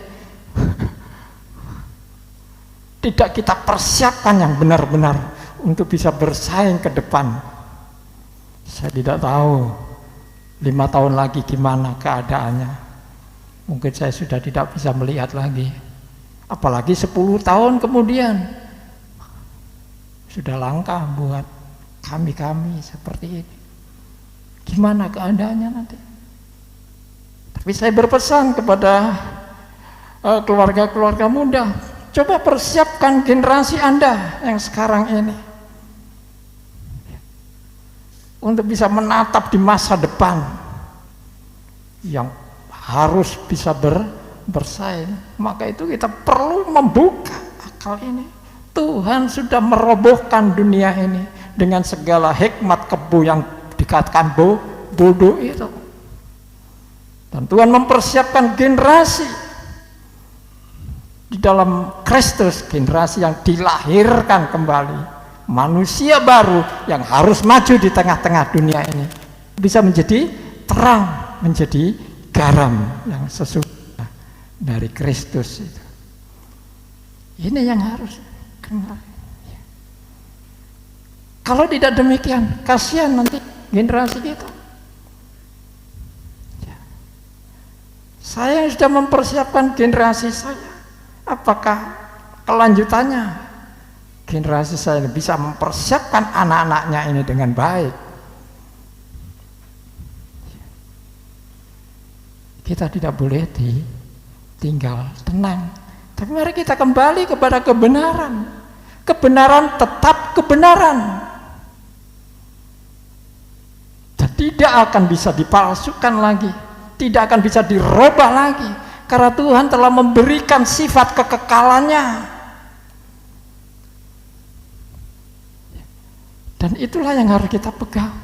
tidak kita persiapkan yang benar-benar untuk bisa bersaing ke depan. Saya tidak tahu 5 tahun lagi gimana keadaannya? Mungkin saya sudah tidak bisa melihat lagi. Apalagi 10 tahun kemudian. Sudah langka buat kami-kami seperti ini. Gimana keadaannya nanti? Tapi saya berpesan kepada keluarga-keluarga muda, coba persiapkan generasi Anda yang sekarang ini untuk bisa menatap di masa depan yang harus bisa bersaing. Maka itu kita perlu membuka akal ini. Tuhan sudah merobohkan dunia ini dengan segala hikmat kebu yang dikatakan bodoh itu. Dan Tuhan mempersiapkan generasi di dalam Kristus, generasi yang dilahirkan kembali, manusia baru yang harus maju di tengah-tengah dunia ini, bisa menjadi terang, menjadi garam yang sesungguhnya dari Kristus itu. Ini yang harus kenal. Kalau tidak demikian, kasihan nanti generasi kita. Saya sudah mempersiapkan generasi saya. Apakah kelanjutannya generasi saya bisa mempersiapkan anak-anaknya ini dengan baik? Kita tidak boleh tinggal tenang. Tapi mari kita kembali kepada kebenaran. Kebenaran tetap kebenaran. Dan tidak akan bisa dipalsukan lagi. Tidak akan bisa dirubah lagi. Karena Tuhan telah memberikan sifat kekekalannya. Dan itulah yang harus kita pegang.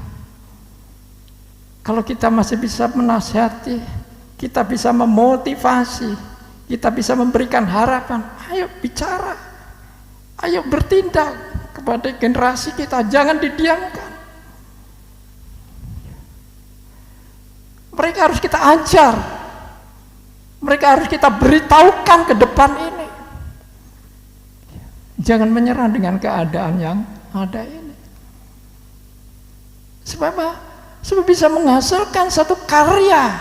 Kalau kita masih bisa menasihati, kita bisa memotivasi, kita bisa memberikan harapan, ayo bicara, ayo bertindak kepada generasi kita, jangan didiamkan. Mereka harus kita ajar, mereka harus kita beritahukan ke depan ini. Jangan menyerah dengan keadaan yang ada ini. Sebab apa? Sebab bisa menghasilkan satu karya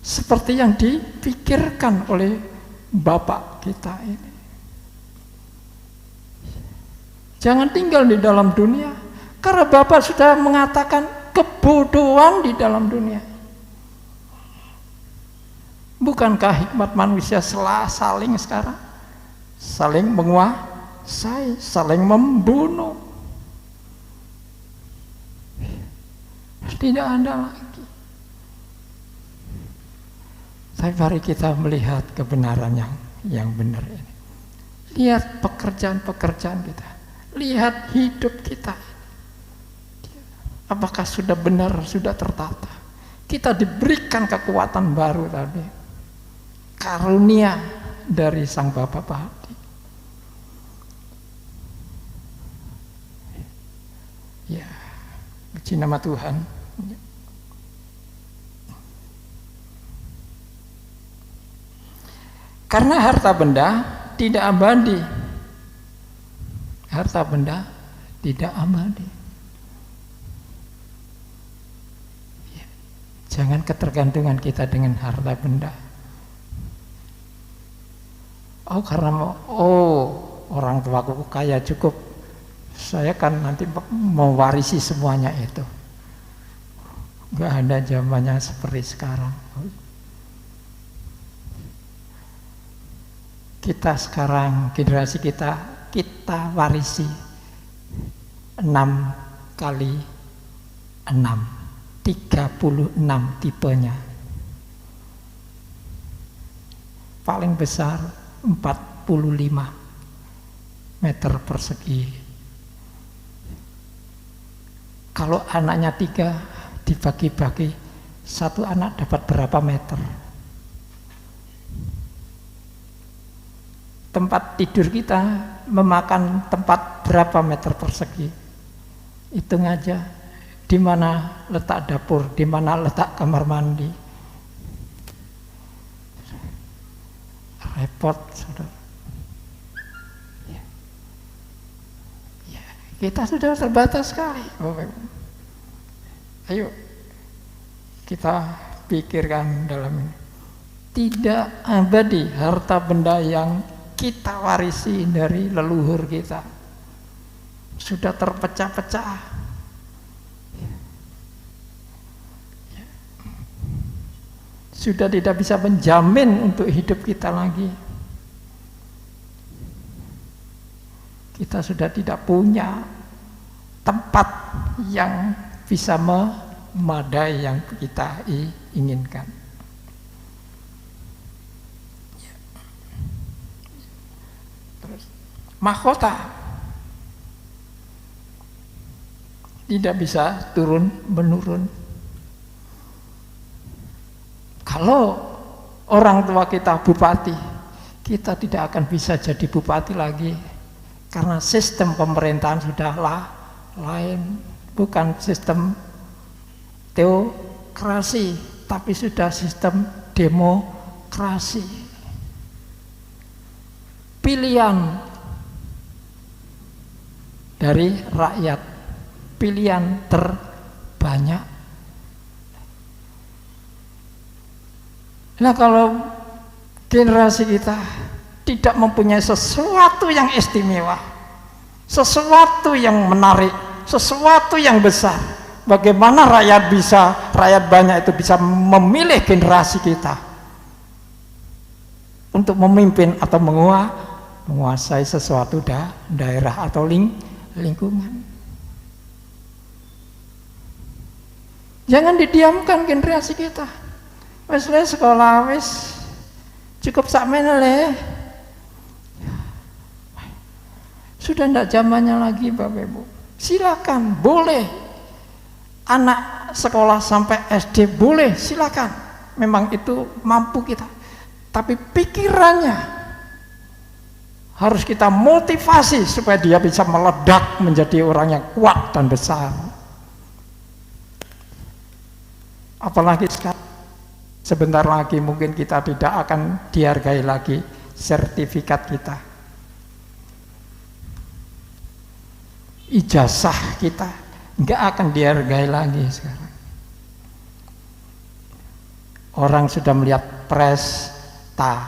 seperti yang dipikirkan oleh Bapak kita ini. Jangan tinggal di dalam dunia, karena Bapak sudah mengatakan kebodohan di dalam dunia. Bukankah hikmat manusia saling sekarang? Saling menguasai, saling membunuh. Tidak ada lagi. Tapi mari kita melihat kebenaran yang benar ini. Lihat pekerjaan-pekerjaan kita. Lihat hidup kita. Apakah sudah benar, sudah tertata? Kita diberikan kekuatan baru tadi. Karunia dari Sang Bapa Pahadi. Ya, puji nama Tuhan. Karena harta benda tidak abadi. Harta benda tidak abadi. Jangan ketergantungan kita dengan harta benda. Karena orang tuaku kaya cukup, saya kan nanti mewarisi semuanya itu. Gak ada zamannya seperti sekarang. Kita sekarang, generasi kita warisi 6 kali 6. 36 tipenya. Paling besar 45 meter persegi. Kalau anaknya 3 dibagi-bagi, satu anak dapat berapa meter? Tempat tidur kita memakan tempat berapa meter persegi? Hitung aja. Di mana letak dapur, di mana letak kamar mandi. Repot, saudara. Ya, kita sudah terbatas sekali. Ayo kita pikirkan dalam ini. Tidak abadi harta benda yang kita warisi dari leluhur kita. Sudah terpecah-pecah. Sudah tidak bisa menjamin untuk hidup kita lagi. Kita sudah tidak punya tempat yang bisa memadai yang kita inginkan. Terus mahkota tidak bisa turun menurun. Kalau orang tua kita bupati, kita tidak akan bisa jadi bupati lagi karena sistem pemerintahan sudah lain, bukan sistem teokrasi, tapi sudah sistem demokrasi. Pilihan dari rakyat, pilihan terbanyak. Nah, kalau generasi kita tidak mempunyai sesuatu yang istimewa, sesuatu yang menarik, sesuatu yang besar, bagaimana rakyat banyak itu bisa memilih generasi kita untuk memimpin atau menguasai sesuatu daerah atau lingkungan. Jangan didiamkan generasi kita. Wes sekolah wes cukup sakmene le. Sudah tidak zamannya lagi Bapak Ibu. Silakan, boleh. Anak sekolah sampai SD boleh, silakan. Memang itu mampu kita. Tapi pikirannya harus kita motivasi supaya dia bisa meledak menjadi orang yang kuat dan besar. Apalagi sekarang, sebentar lagi mungkin kita tidak akan dihargai lagi sertifikat kita, ijazah kita nggak akan dihargai lagi sekarang. Orang sudah melihat prestasi,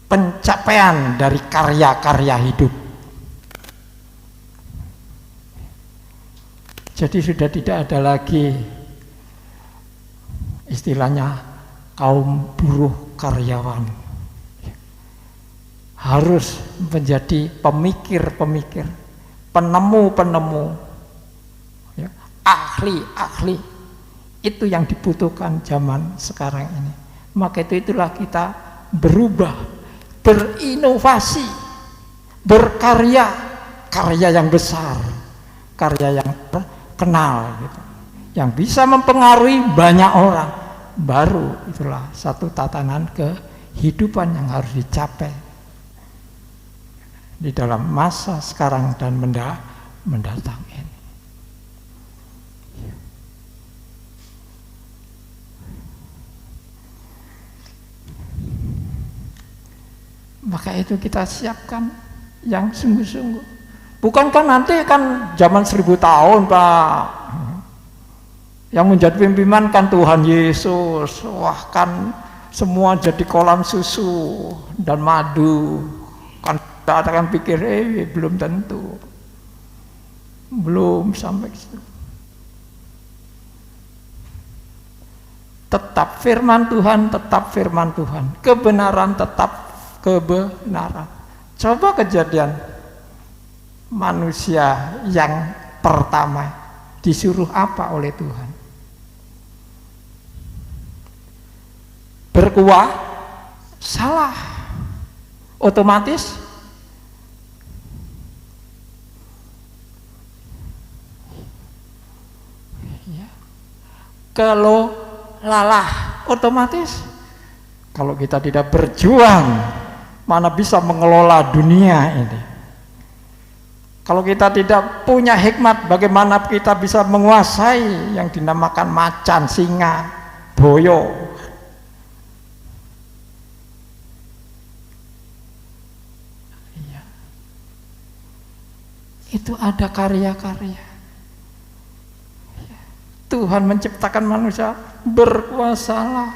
pencapaian dari karya-karya hidup. Jadi sudah tidak ada lagi istilahnya kaum buruh karyawan. Harus menjadi pemikir-pemikir, penemu-penemu, ya, ahli-ahli. Itu yang dibutuhkan zaman sekarang ini. Maka itulah kita berubah, berinovasi, berkarya, karya yang besar, karya yang terkenal gitu, yang bisa mempengaruhi banyak orang. Baru itulah satu tatanan kehidupan yang harus dicapai di dalam masa sekarang dan mendatang ini. Maka itu kita siapkan yang sungguh-sungguh. Bukankah nanti kan zaman 1000 tahun Pak, yang menjadi pimpinan kan Tuhan Yesus. Wah, kan semua jadi kolam susu dan madu. Kan kita akan pikir, belum tentu, belum sampai situ. Tetap firman Tuhan, tetap firman Tuhan, kebenaran tetap kebenaran. Coba kejadian manusia yang pertama disuruh apa oleh Tuhan? Berkuah, salah. Otomatis ya. Kalau lalah, otomatis kalau kita tidak berjuang, mana bisa mengelola dunia ini. Kalau kita tidak punya hikmat, bagaimana kita bisa menguasai yang dinamakan macan, singa, boyo. Iya. Itu ada karya-karya. Tuhan menciptakan manusia, berkuasalah,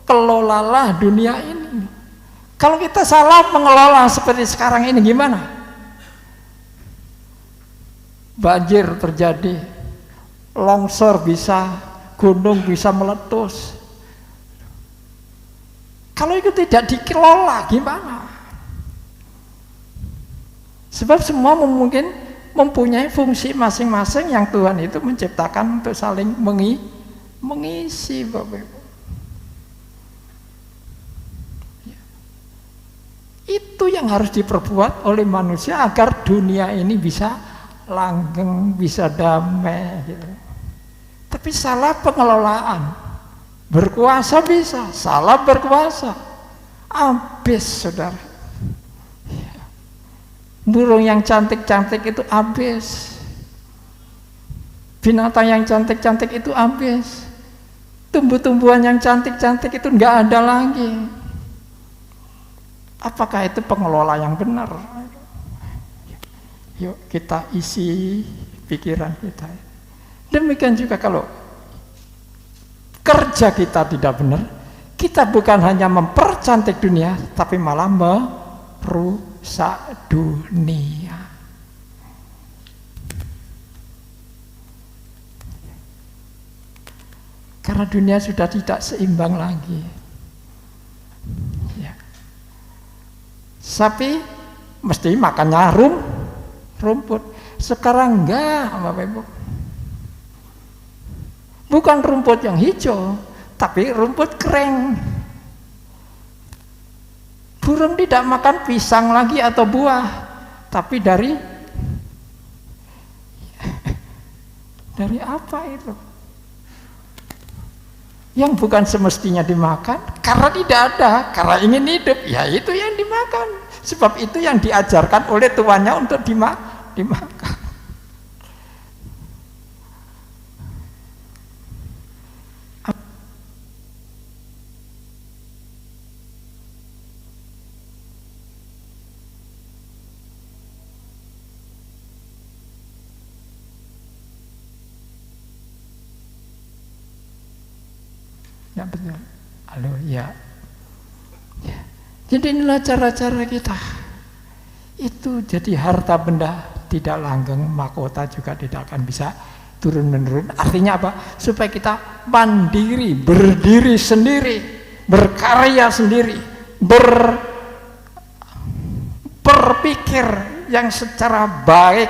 kelolalah dunia ini. Kalau kita salah mengelola seperti sekarang ini gimana? Banjir terjadi, longsor bisa, gunung bisa meletus. Kalau itu tidak dikelola gimana? Sebab semua mungkin mempunyai fungsi masing-masing yang Tuhan itu menciptakan untuk saling mengisi, Bapak Ibu. Itu yang harus diperbuat oleh manusia agar dunia ini bisa langgeng, bisa damai gitu. Tapi salah pengelolaan. Berkuasa bisa, salah berkuasa habis, saudara. Burung yang cantik-cantik itu habis, binatang yang cantik-cantik itu habis, tumbuh-tumbuhan yang cantik-cantik itu nggak ada lagi. Apakah itu pengelola yang benar? Yuk kita isi pikiran kita. Demikian juga kalau kerja kita tidak benar, kita bukan hanya mempercantik dunia, tapi malah merusak dunia. Karena dunia sudah tidak seimbang lagi. Ya. Sapi mesti makannya rumput. Sekarang enggak, Bapak Ibu. Bukan rumput yang hijau, tapi rumput kering. Burung tidak makan pisang lagi atau buah, tapi dari apa itu? Yang bukan semestinya dimakan karena tidak ada, karena ingin hidup, ya itu yang dimakan. Sebab itu yang diajarkan oleh tuannya untuk dimakan. Ya betul. Halo, ya. Jadi inilah cara-cara kita. Itu jadi harta benda tidak langgeng, mahkota juga tidak akan bisa turun-menurun. Artinya apa? Supaya kita mandiri, berdiri sendiri, berkarya sendiri, berpikir yang secara baik,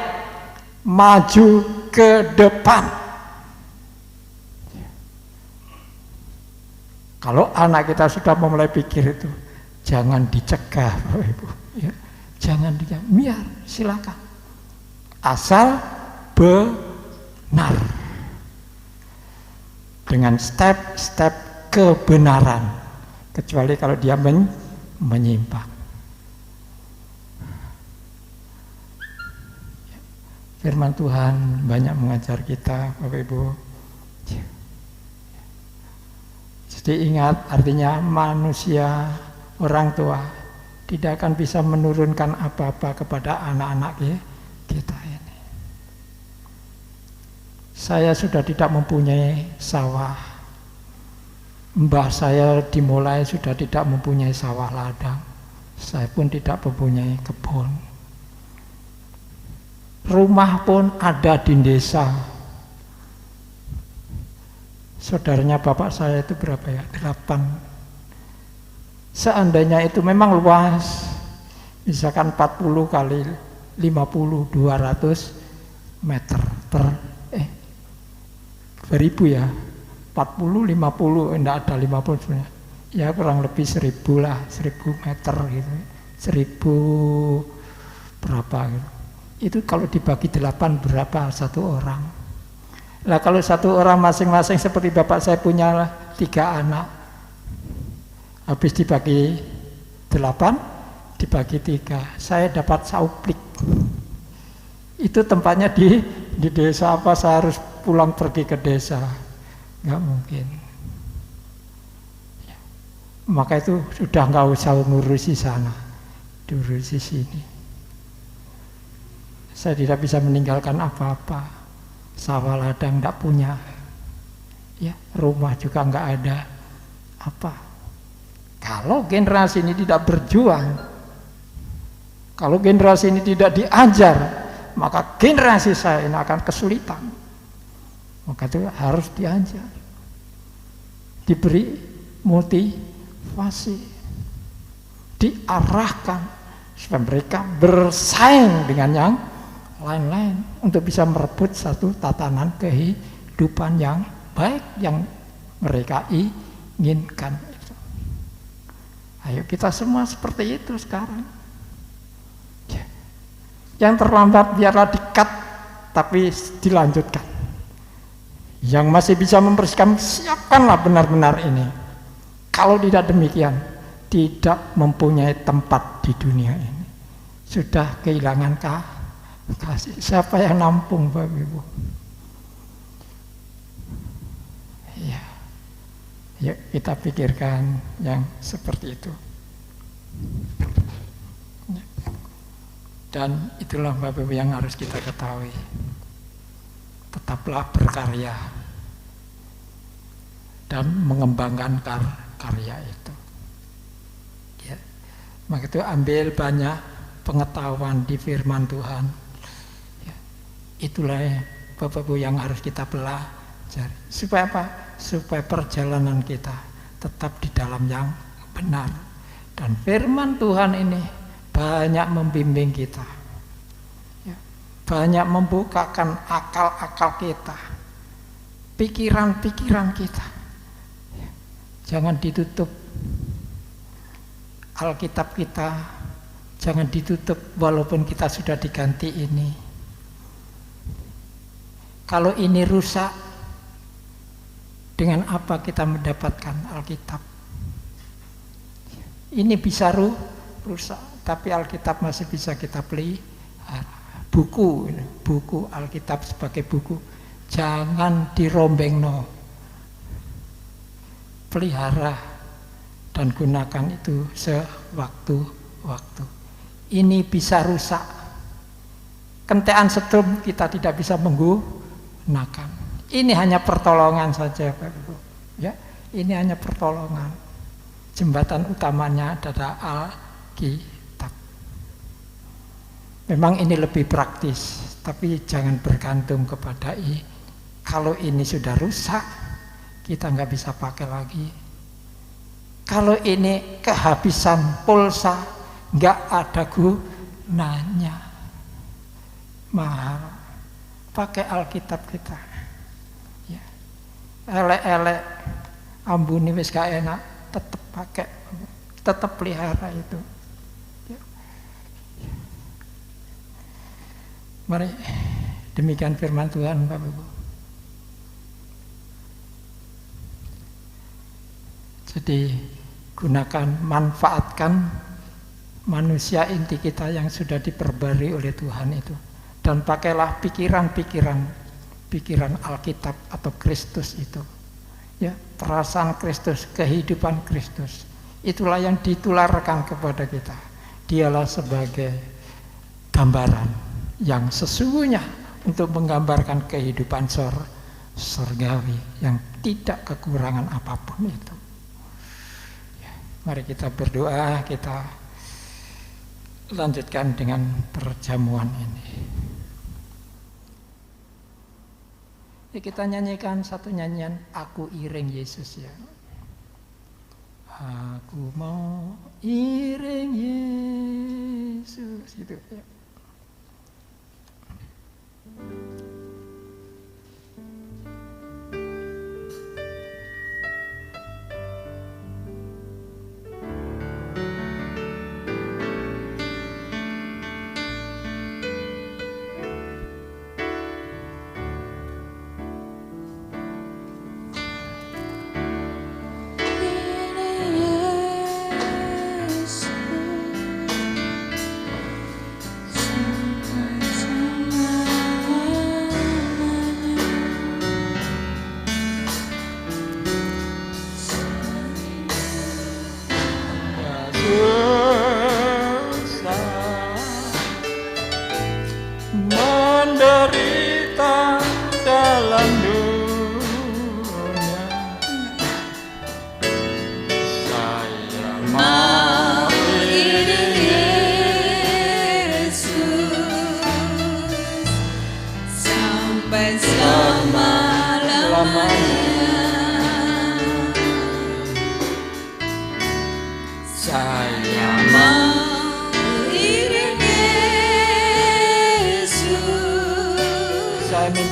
maju ke depan. Kalau anak kita sudah memulai pikir itu, jangan dicegah, Bapak Ibu. Ya, jangan dicegah, biar silakan. Asal benar. Dengan step-step kebenaran. Kecuali kalau dia menyimpang. Firman Tuhan banyak mengajar kita, Bapak Ibu. Jadi ingat, artinya manusia, orang tua tidak akan bisa menurunkan apa-apa kepada anak-anak kita ini. Saya sudah tidak mempunyai sawah. Mbah saya dimulai sudah tidak mempunyai sawah ladang. Saya pun tidak mempunyai kebun. Rumah pun ada di desa. Saudaranya bapak saya itu berapa ya? 8. Seandainya itu memang luas, misalkan 40 kali 50, 200 meter per 2000 ya, 40, 50, enggak ada 50 sebenarnya. Ya kurang lebih 1000 lah, 1000 meter gitu. 1000 berapa gitu. Itu kalau dibagi 8 berapa satu orang? Nah kalau satu orang masing-masing seperti bapak saya punya 3 anak, habis dibagi 8, dibagi 3, saya dapat sauplik. Itu tempatnya di desa apa? Saya harus pulang pergi ke desa? Nggak mungkin. Ya. Maka itu sudah nggak usah ngurusi sana, diurusi sini. Saya tidak bisa meninggalkan apa-apa. Sawah ladang tidak punya. ya, rumah juga nggak ada. Apa? Kalau generasi ini tidak berjuang, kalau generasi ini tidak diajar, maka generasi saya ini akan kesulitan. Maka itu harus diajar, diberi motivasi, diarahkan supaya mereka bersaing dengan yang lain-lain untuk bisa merebut satu tatanan kehidupan yang baik yang mereka inginkan. Ayo kita semua seperti itu sekarang. Yang terlambat biarlah di-cut, tapi dilanjutkan. Yang masih bisa membersihkan, siapkanlah benar-benar ini. Kalau tidak demikian, tidak mempunyai tempat di dunia ini. Sudah kehilangan kasih. Siapa yang nampung, Bapak Ibu? Ya. Yuk kita pikirkan yang seperti itu. Dan itulah Bapak Ibu yang harus kita ketahui. Tetaplah berkarya dan mengembangkan karya itu. Ya. Maka itu ambil banyak pengetahuan di firman Tuhan. Ya. Itulah Bapak Ibu yang harus kita pelajari. Supaya apa? Supaya perjalanan kita tetap di dalam yang benar. Dan firman Tuhan ini banyak membimbing kita, ya, banyak membukakan akal-akal kita, pikiran-pikiran kita. Ya, jangan ditutup Alkitab kita, jangan ditutup walaupun kita sudah diganti ini. Kalau ini rusak, dengan apa kita mendapatkan Alkitab? Ini bisa rusak. Tapi Alkitab masih bisa kita pelihara. Buku Alkitab sebagai buku jangan dirombeng, no. Pelihara dan gunakan itu sewaktu-waktu. Ini bisa rusak. Kentean setrum kita tidak bisa menggunakan. Ini hanya pertolongan saja, Bapak Ibu. Ya, ini hanya pertolongan. Jembatan utamanya adalah Alkitab. Memang ini lebih praktis, tapi jangan bergantung kepada ini. Kalau ini sudah rusak, kita nggak bisa pakai lagi. Kalau ini kehabisan pulsa, nggak ada gunanya. Mahal. Pakai Alkitab kita. Ya. Elek-elek, ambuni wis gak enak, tetap pakai, tetap pelihara itu. Mari demikian firman Tuhan, Bapak Ibu. Jadi gunakan, manfaatkan manusia inti kita yang sudah diperbarui oleh Tuhan itu, dan pakailah pikiran Alkitab atau Kristus itu, ya, perasaan Kristus, kehidupan Kristus. Itulah yang ditularkan kepada kita. Dialah sebagai gambaran yang sesungguhnya untuk menggambarkan kehidupan surgawi yang tidak kekurangan apapun itu. Ya, mari kita berdoa, kita lanjutkan dengan perjamuan ini. Ya, kita nyanyikan satu nyanyian, Aku Iring Yesus, ya. Aku mau iring Yesus, gitu ya.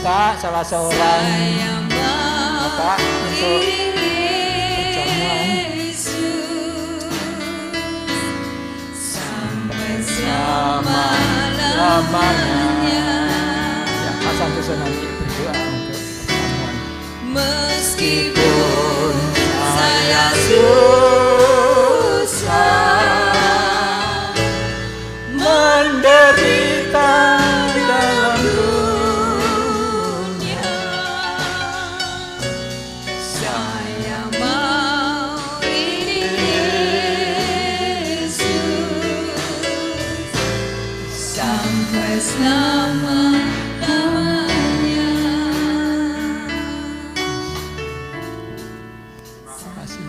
minta salah seorang Bapak untuk perjamuan sampai selama-lamanya. Ya, Pak Santoso nanti berdoa untuk perjamuan. Meskipun saya susah menderita dalam dunia, saya mau iring Yesus sampai selama-lamanya. terima kasih.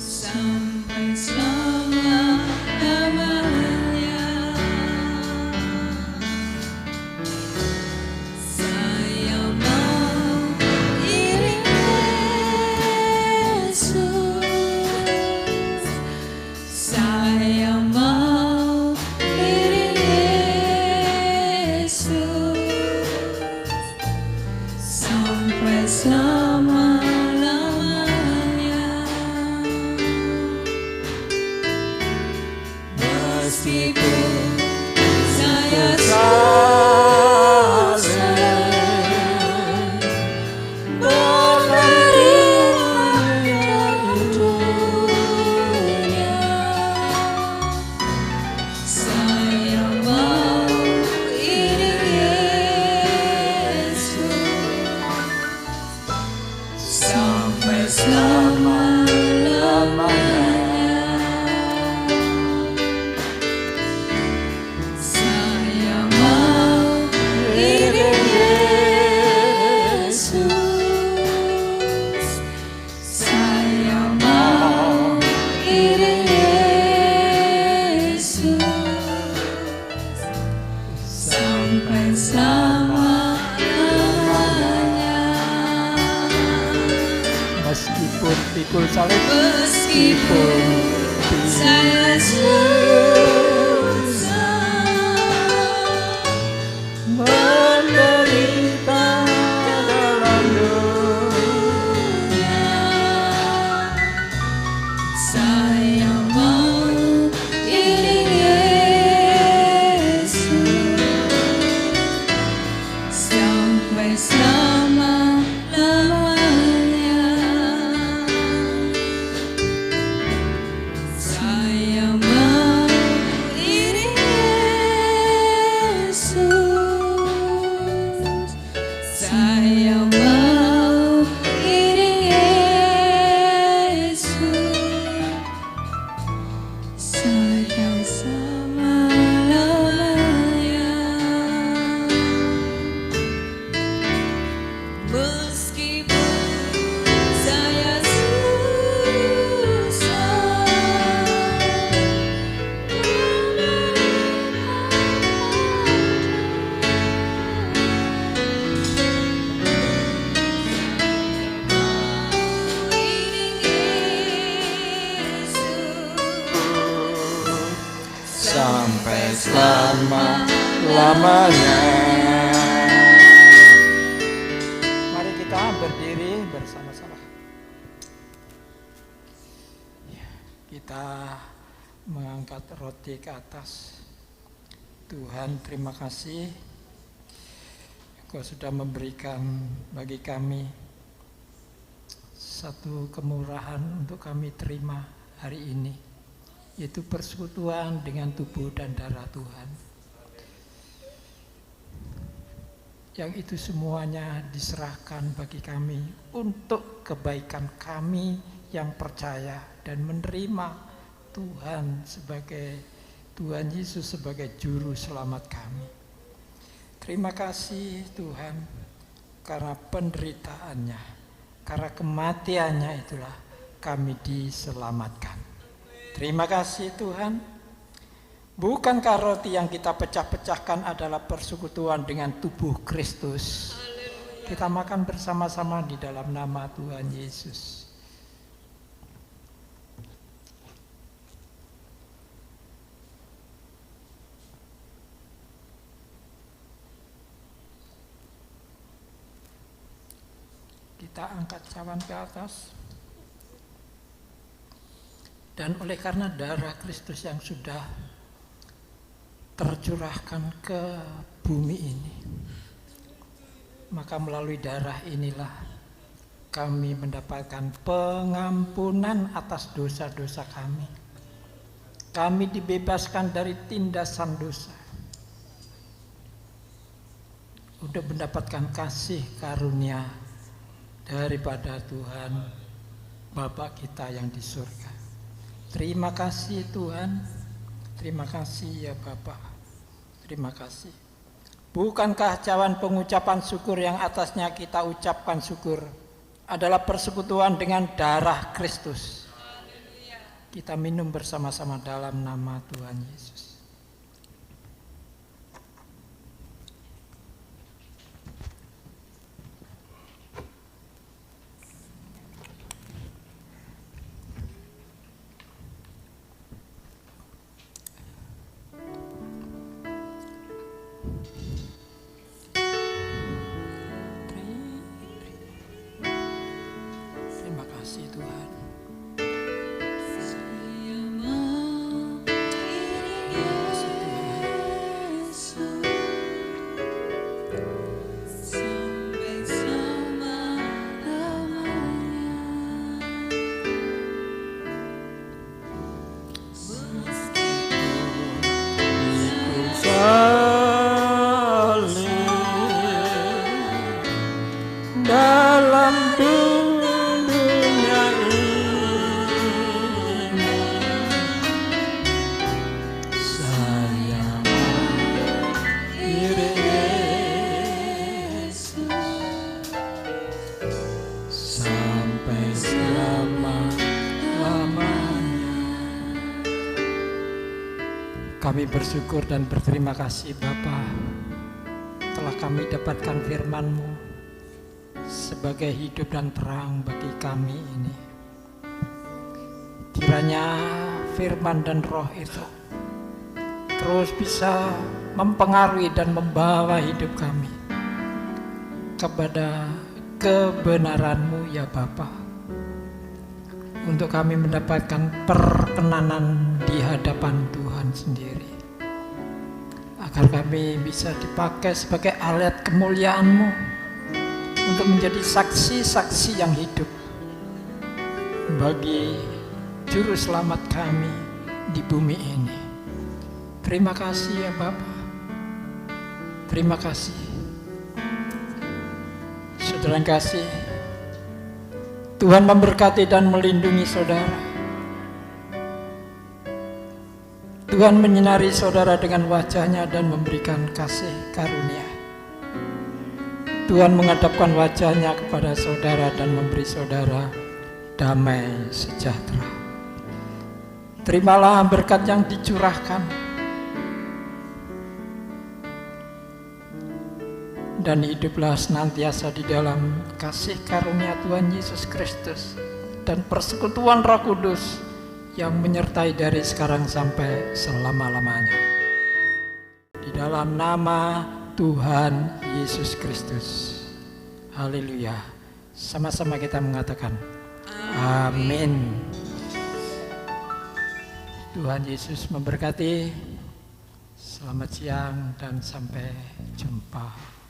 Sampai selama-lamanya. Saya mau iring Yesus, saya mau iring Yesus sampai selama-lamanya. Meskipun saya susah menderita dunia, saya mau iring Yesus sampai selama-lamanya. Sampai selama-lamanya. Meskipun pikul salib, Meskipun saya susah menderita dalam dunia, saya mau iring Yesus sampai selama-lamanya. Saya mau sampai selama-lamanya. Mari kita berdiri bersama-sama. Kita mengangkat roti ke atas. Tuhan, terima kasih Engkau sudah memberikan bagi kami satu kemurahan untuk kami terima hari ini, yaitu persekutuan dengan tubuh dan darah Tuhan. Yang itu semuanya diserahkan bagi kami untuk kebaikan kami yang percaya dan menerima Tuhan Yesus sebagai juru selamat kami. Terima kasih Tuhan, karena penderitaannya, karena kematiannya itulah kami diselamatkan. Terima kasih Tuhan. Bukankah roti yang kita pecah-pecahkan adalah persekutuan dengan tubuh Kristus? Kita makan bersama-sama di dalam nama Tuhan Yesus. Kita angkat cawan ke atas. Dan oleh karena darah Kristus yang sudah tercurahkan ke bumi ini, maka melalui darah inilah kami mendapatkan pengampunan atas dosa-dosa kami. Kami dibebaskan dari tindasan dosa untuk mendapatkan kasih karunia daripada Tuhan Bapa kita yang di surga. Terima kasih Tuhan, terima kasih ya Bapa, terima kasih. Bukankah cawan pengucapan syukur yang atasnya kita ucapkan syukur adalah persekutuan dengan darah Kristus? Kita minum bersama-sama dalam nama Tuhan Yesus. Terima kasih Tuhan. Dalam dunia ini saya mengiring Yesus sampai selama-lamanya. Kami bersyukur dan berterima kasih Bapa, telah kami dapatkan firman-Mu sebagai hidup dan terang bagi kami ini. Kiranya firman dan roh itu terus bisa mempengaruhi dan membawa hidup kami kepada kebenaran-Mu ya Bapa, untuk kami mendapatkan perkenanan di hadapan Tuhan sendiri, agar kami bisa dipakai sebagai alat kemuliaan-Mu untuk menjadi saksi-saksi yang hidup bagi juru selamat kami di bumi ini. Terima kasih ya Bapa, terima kasih. Saudara yang kasih, Tuhan memberkati dan melindungi saudara. Tuhan menyinari saudara dengan wajah-Nya dan memberikan kasih karunia. Tuhan menghadapkan wajahnya kepada saudara dan memberi saudara damai sejahtera. Terimalah berkat yang dicurahkan dan hiduplah senantiasa di dalam kasih karunia Tuhan Yesus Kristus dan persekutuan Roh Kudus yang menyertai dari sekarang sampai selama-lamanya. Di dalam nama Tuhan Yesus Kristus. Haleluya. Sama-sama kita mengatakan amin. Tuhan Yesus memberkati. Selamat siang dan sampai jumpa.